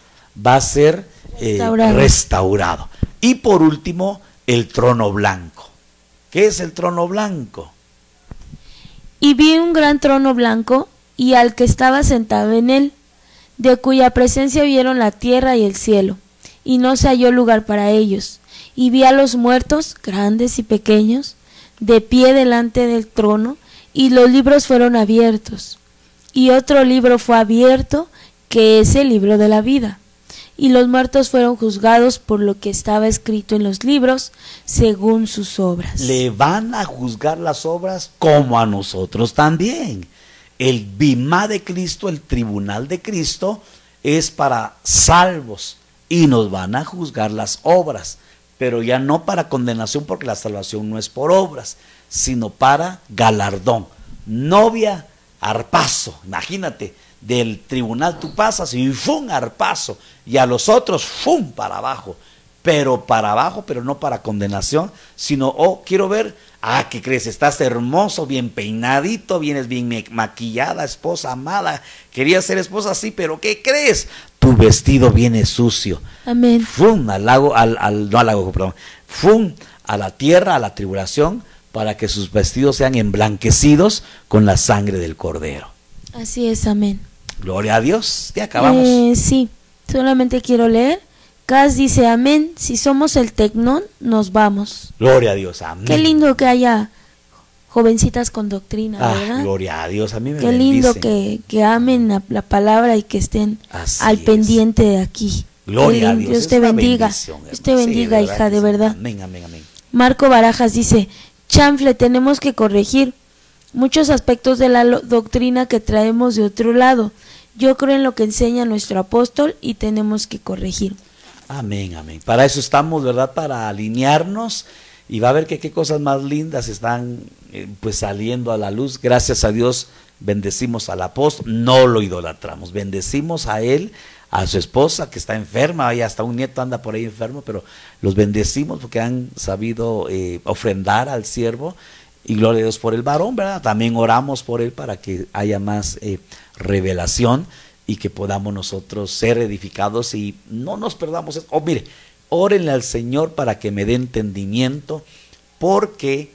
[SPEAKER 1] va a ser restaurado. Y por último, el trono blanco. ¿Qué es el trono blanco?
[SPEAKER 2] Y vi un gran trono blanco, y al que estaba sentado en él, de cuya presencia vieron la tierra y el cielo, y no se halló lugar para ellos. Y vi a los muertos, grandes y pequeños, de pie delante del trono, y los libros fueron abiertos. Y otro libro fue abierto, que es el libro de la vida. Y los muertos fueron juzgados por lo que estaba escrito en los libros, según sus obras.
[SPEAKER 1] Le van a juzgar las obras como a nosotros también. El bimá de Cristo, el tribunal de Cristo, es para salvos, y nos van a juzgar las obras, pero ya no para condenación, porque la salvación no es por obras, sino para galardón. Novia, arpazo, imagínate. Del tribunal tú pasas y ¡fum! Arpazo, y a los otros ¡fum! Para abajo, pero no para condenación, sino, quiero ver, ¿qué crees? Estás hermoso, bien peinadito, vienes bien maquillada, esposa amada, querías ser esposa, sí, pero ¿qué crees? Tu vestido viene sucio.
[SPEAKER 2] Amén.
[SPEAKER 1] ¡Fum! ¡Fum! A la tierra, a la tribulación, para que sus vestidos sean emblanquecidos con la sangre del Cordero.
[SPEAKER 2] Así es, amén.
[SPEAKER 1] Gloria a Dios, ya acabamos.
[SPEAKER 2] Sí, solamente quiero leer. Cas dice, amén, si somos el tecnón, nos vamos.
[SPEAKER 1] Gloria a Dios, amén.
[SPEAKER 2] Qué lindo que haya jovencitas con doctrina, ¿verdad?
[SPEAKER 1] Gloria a Dios, a mí me
[SPEAKER 2] Qué lindo que amen la palabra y que estén al pendiente de aquí.
[SPEAKER 1] Gloria a Dios.
[SPEAKER 2] Dios te bendiga, Dios te bendiga, hija, de verdad.
[SPEAKER 1] Amén, amén, amén.
[SPEAKER 2] Marco Barajas dice, chanfle, tenemos que corregir muchos aspectos de la doctrina que traemos de otro lado. Yo creo en lo que enseña nuestro apóstol y tenemos que corregir.
[SPEAKER 1] Amén, amén. Para eso estamos, ¿verdad? Para alinearnos, y va a ver que qué cosas más lindas están pues saliendo a la luz. Gracias a Dios bendecimos al apóstol, no lo idolatramos, bendecimos a él, a su esposa que está enferma, y hasta un nieto anda por ahí enfermo, pero los bendecimos porque han sabido ofrendar al siervo. Y gloria a Dios por el varón, ¿verdad? También oramos por él para que haya más revelación y que podamos nosotros ser edificados y no nos perdamos. Mire, órenle al Señor para que me dé entendimiento, porque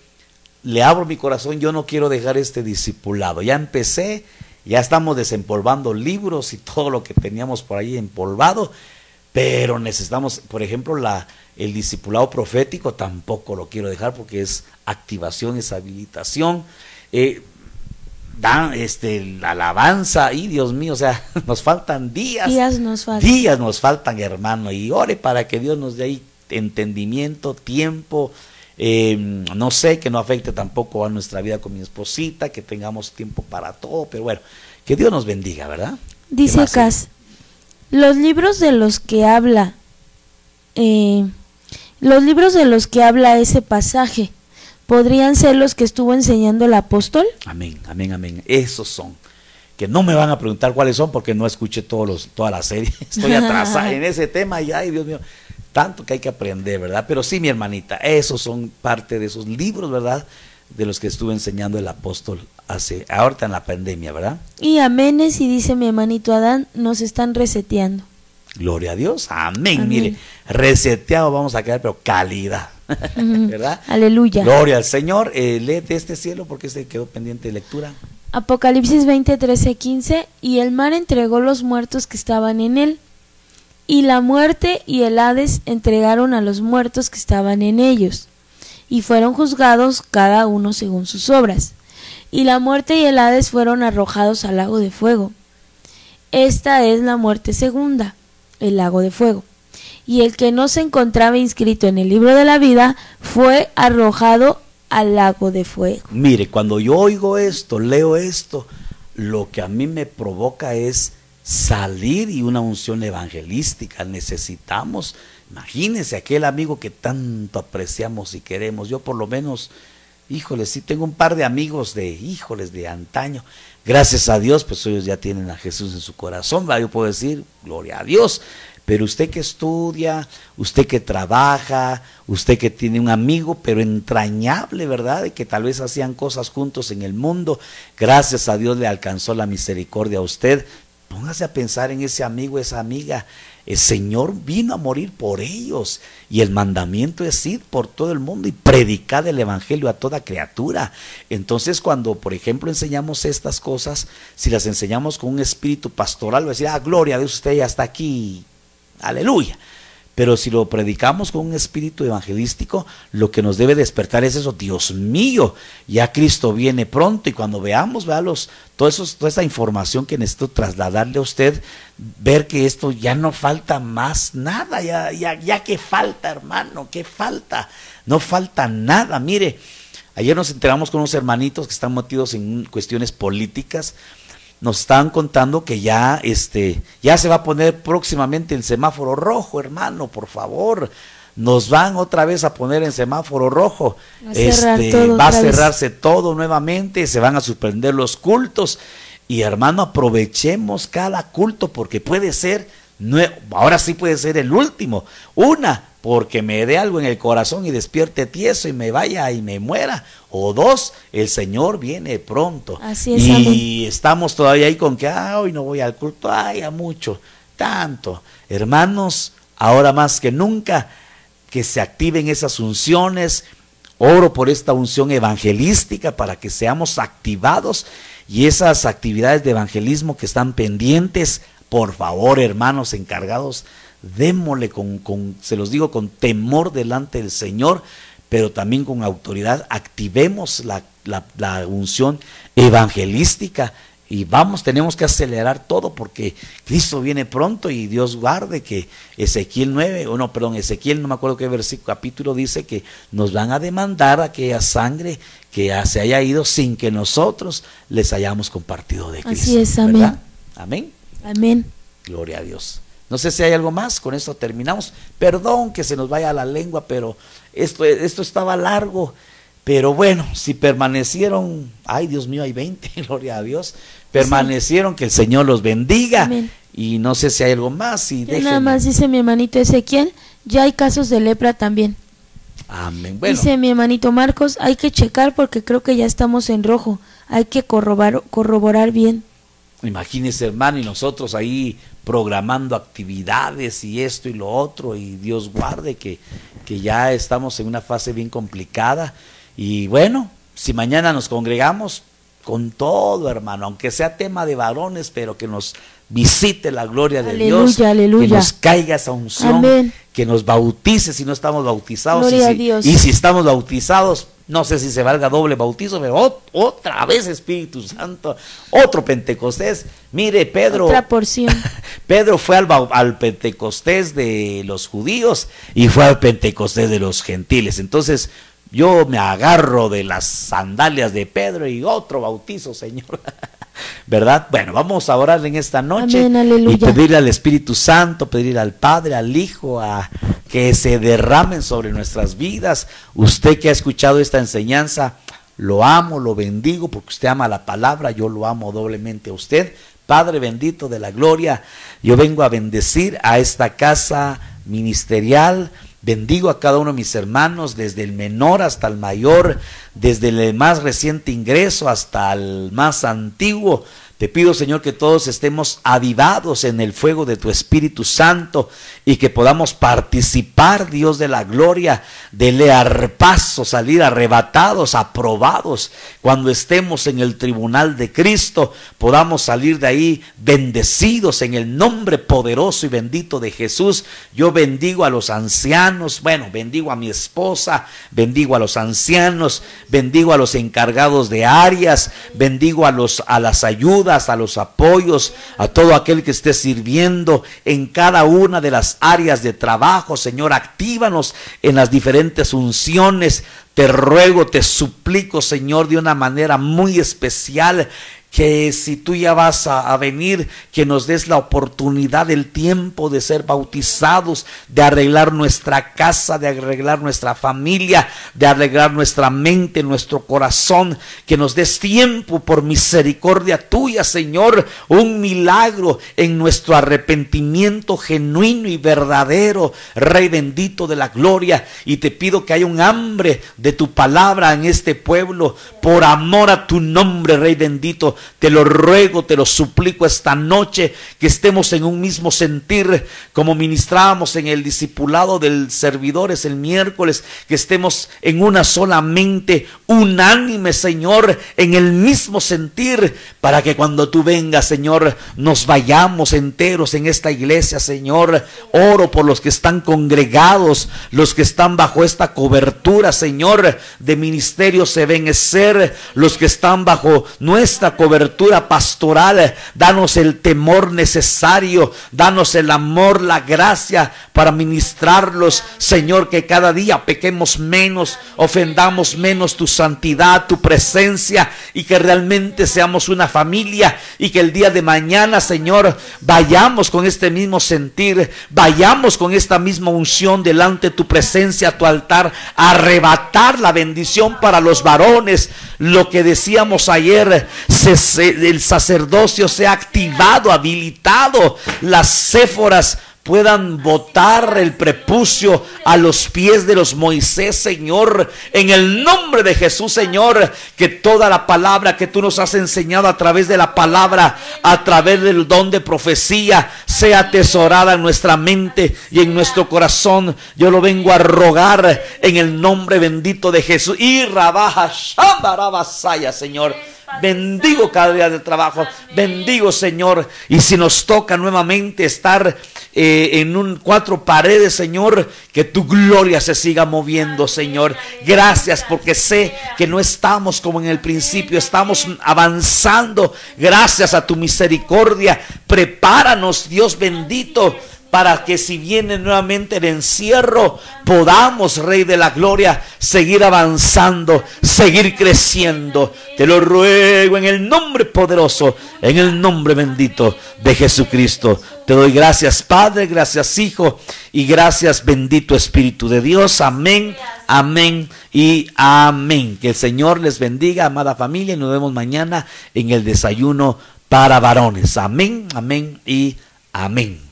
[SPEAKER 1] le abro mi corazón, yo no quiero dejar este discipulado. Ya empecé, ya estamos desempolvando libros y todo lo que teníamos por ahí empolvado, pero necesitamos, por ejemplo, el discipulado profético tampoco lo quiero dejar, porque es activación, es habilitación, la alabanza, y Dios mío, o sea, nos faltan días nos faltan, hermano, y ore para que Dios nos dé ahí entendimiento, tiempo, no sé, que no afecte tampoco a nuestra vida con mi esposita, que tengamos tiempo para todo, pero bueno, que Dios nos bendiga, ¿verdad?
[SPEAKER 2] Dice Cas, los libros de los que habla ese pasaje podrían ser los que estuvo enseñando el apóstol.
[SPEAKER 1] Amén, amén, amén. Esos son. Que no me van a preguntar cuáles son porque no escuché toda la serie. Estoy atrasada en ese tema y ay, Dios mío, tanto que hay que aprender, ¿verdad? Pero sí, mi hermanita, esos son parte de esos libros, ¿verdad? De los que estuvo enseñando el apóstol ahorita en la pandemia, ¿verdad?
[SPEAKER 2] Y aménes, y dice mi hermanito Adán, nos están reseteando.
[SPEAKER 1] Gloria a Dios, amén. Mire, reseteado vamos a quedar, pero calidad, ¿verdad?
[SPEAKER 2] Aleluya.
[SPEAKER 1] Gloria al Señor. Léete este cielo porque se quedó pendiente de lectura.
[SPEAKER 2] Apocalipsis 20, 13, 15. Y el mar entregó los muertos que estaban en él, y la muerte y el Hades entregaron a los muertos que estaban en ellos, y fueron juzgados cada uno según sus obras. Y la muerte y el Hades fueron arrojados al lago de fuego. Esta es la muerte segunda, el lago de fuego. Y el que no se encontraba inscrito en el libro de la vida fue arrojado al lago de fuego.
[SPEAKER 1] Mire, cuando yo oigo esto, leo esto, lo que a mí me provoca es salir y una unción evangelística. Necesitamos, imagínense aquel amigo que tanto apreciamos y queremos. Yo por lo menos, híjole, sí tengo un par de amigos de antaño. Gracias a Dios, pues ellos ya tienen a Jesús en su corazón, ¿verdad? Yo puedo decir, gloria a Dios. Pero usted que estudia, usted que trabaja, usted que tiene un amigo, pero entrañable, ¿verdad? Y que tal vez hacían cosas juntos en el mundo, gracias a Dios le alcanzó la misericordia a usted. Póngase a pensar en ese amigo, esa amiga. El Señor vino a morir por ellos y el mandamiento es ir por todo el mundo y predicar el evangelio a toda criatura. Entonces cuando por ejemplo enseñamos estas cosas, si las enseñamos con un espíritu pastoral, va a decir, gloria a Dios, usted ya está aquí, aleluya. Pero si lo predicamos con un espíritu evangelístico, lo que nos debe despertar es eso, Dios mío, ya Cristo viene pronto. Y cuando veamos, toda esa información que necesito trasladarle a usted, ver que esto ya no falta más nada, ya que falta, hermano, que falta, no falta nada. Mire, ayer nos enteramos con unos hermanitos que están metidos en cuestiones políticas. Nos estaban contando que ya se va a poner próximamente el semáforo rojo, hermano, por favor. Nos van otra vez a poner en semáforo rojo. Va a cerrarse todo nuevamente, se van a suspender los cultos. Y hermano, aprovechemos cada culto porque puede ser, ahora sí puede ser el último. Porque me dé algo en el corazón y despierte tieso y me vaya y me muera. O dos, el Señor viene pronto.
[SPEAKER 2] Así es,
[SPEAKER 1] y
[SPEAKER 2] amén.
[SPEAKER 1] Estamos todavía ahí con que hoy no voy al culto, a mucho, tanto. Hermanos, ahora más que nunca, que se activen esas unciones. Oro por esta unción evangelística para que seamos activados y esas actividades de evangelismo que están pendientes, por favor, hermanos encargados, démosle se los digo, con temor delante del Señor, pero también con autoridad. Activemos la unción evangelística y tenemos que acelerar todo porque Cristo viene pronto y Dios guarde que Ezequiel no me acuerdo qué versículo, capítulo dice que nos van a demandar aquella sangre que se haya ido sin que nosotros les hayamos compartido de Cristo.
[SPEAKER 2] Así es, amén.
[SPEAKER 1] ¿Verdad? Amén.
[SPEAKER 2] Amén.
[SPEAKER 1] Gloria a Dios. No sé si hay algo más, con esto terminamos. Perdón que se nos vaya la lengua, pero esto estaba largo. Pero bueno, si permanecieron, ay Dios mío, hay 20, gloria a Dios, permanecieron, que el Señor los bendiga.
[SPEAKER 2] Amén.
[SPEAKER 1] Y no sé si hay algo más.
[SPEAKER 2] Nada más dice mi hermanito Ezequiel, ya hay casos de lepra también.
[SPEAKER 1] Amén. Bueno.
[SPEAKER 2] Dice mi hermanito Marcos, hay que checar porque creo que ya estamos en rojo, hay que corroborar bien.
[SPEAKER 1] Imagínese, hermano, y nosotros ahí programando actividades y esto y lo otro, y Dios guarde que ya estamos en una fase bien complicada. Y bueno, si mañana nos congregamos, con todo, hermano, aunque sea tema de varones, pero que nos visite la gloria de Dios,
[SPEAKER 2] aleluya.
[SPEAKER 1] Que nos caiga esa unción,
[SPEAKER 2] amén.
[SPEAKER 1] Que nos bautice si no estamos bautizados,
[SPEAKER 2] gloria a Dios.
[SPEAKER 1] Y si estamos bautizados, no sé si se valga doble bautizo, pero otra vez Espíritu Santo, otro Pentecostés. Mire, Pedro,
[SPEAKER 2] otra porción.
[SPEAKER 1] Pedro fue al Pentecostés de los judíos y fue al Pentecostés de los gentiles. Entonces yo me agarro de las sandalias de Pedro y otro bautizo, Señor. ¿Verdad? Bueno, vamos a orar en esta noche.
[SPEAKER 2] Amén, aleluya.
[SPEAKER 1] Y pedirle al Espíritu Santo, pedirle al Padre, al Hijo, a que se derramen sobre nuestras vidas. Usted que ha escuchado esta enseñanza, lo amo, lo bendigo, porque usted ama la palabra, yo lo amo doblemente a usted. Padre bendito de la gloria, yo vengo a bendecir a esta casa ministerial. Bendigo a cada uno de mis hermanos, desde el menor hasta el mayor, desde el más reciente ingreso hasta el más antiguo. Te pido, Señor, que todos estemos avivados en el fuego de tu Espíritu Santo y que podamos participar, Dios de la gloria, del arpazo, salir arrebatados, aprobados. Cuando estemos en el tribunal de Cristo, podamos salir de ahí bendecidos en el nombre poderoso y bendito de Jesús. Yo bendigo a los ancianos, bendigo a mi esposa, bendigo a los ancianos, bendigo a los encargados de áreas, bendigo a las ayudas, a los apoyos, a todo aquel que esté sirviendo en cada una de las áreas de trabajo. Señor, actívanos en las diferentes unciones. Te ruego, te suplico, Señor, de una manera muy especial, que si tú ya vas a venir, que nos des la oportunidad, el tiempo de ser bautizados, de arreglar nuestra casa, de arreglar nuestra familia, de arreglar nuestra mente, nuestro corazón, que nos des tiempo por misericordia tuya, Señor, un milagro en nuestro arrepentimiento genuino y verdadero, Rey bendito de la gloria. Y te pido que haya un hambre de tu palabra en este pueblo, por amor a tu nombre, Rey bendito. Te lo ruego, te lo suplico esta noche, que estemos en un mismo sentir, como ministrábamos en el discipulado del servidores el miércoles, que estemos en una sola mente, unánime, Señor, en el mismo sentir, para que cuando tú vengas, Señor, nos vayamos enteros en esta iglesia, Señor. Oro por los que están congregados, los que están bajo esta cobertura, Señor, de Ministerio Ebenecer, los que están bajo nuestra cobertura pastoral. Danos el temor necesario, danos el amor, la gracia para ministrarlos, Señor, que cada día pequemos menos, ofendamos menos tu santidad, tu presencia, y que realmente seamos una familia, y que el día de mañana, Señor, vayamos con este mismo sentir, vayamos con esta misma unción delante de tu presencia, a tu altar, a arrebatar la bendición para los varones. Lo que decíamos ayer, el sacerdocio sea activado, habilitado, las céforas puedan botar el prepucio a los pies de los Moisés, Señor, en el nombre de Jesús, Señor. Que toda la palabra que tú nos has enseñado a través de la palabra, a través del don de profecía, sea atesorada en nuestra mente y en nuestro corazón. Yo lo vengo a rogar en el nombre bendito de Jesús. Y rabaja Shambarabasaya, Señor. Bendigo cada día de trabajo, bendigo, Señor. Y si nos toca nuevamente estar en cuatro paredes, Señor, que tu gloria se siga moviendo, Señor. Gracias, porque sé que no estamos como en el principio, estamos avanzando gracias a tu misericordia. Prepáranos, Dios bendito, para que si viene nuevamente el encierro, podamos, Rey de la gloria, seguir avanzando, seguir creciendo. Te lo ruego en el nombre poderoso, en el nombre bendito de Jesucristo. Te doy gracias, Padre, gracias, Hijo, y gracias, bendito Espíritu de Dios. Amén, amén y amén. Que el Señor les bendiga, amada familia, y nos vemos mañana en el desayuno para varones. Amén, amén y amén.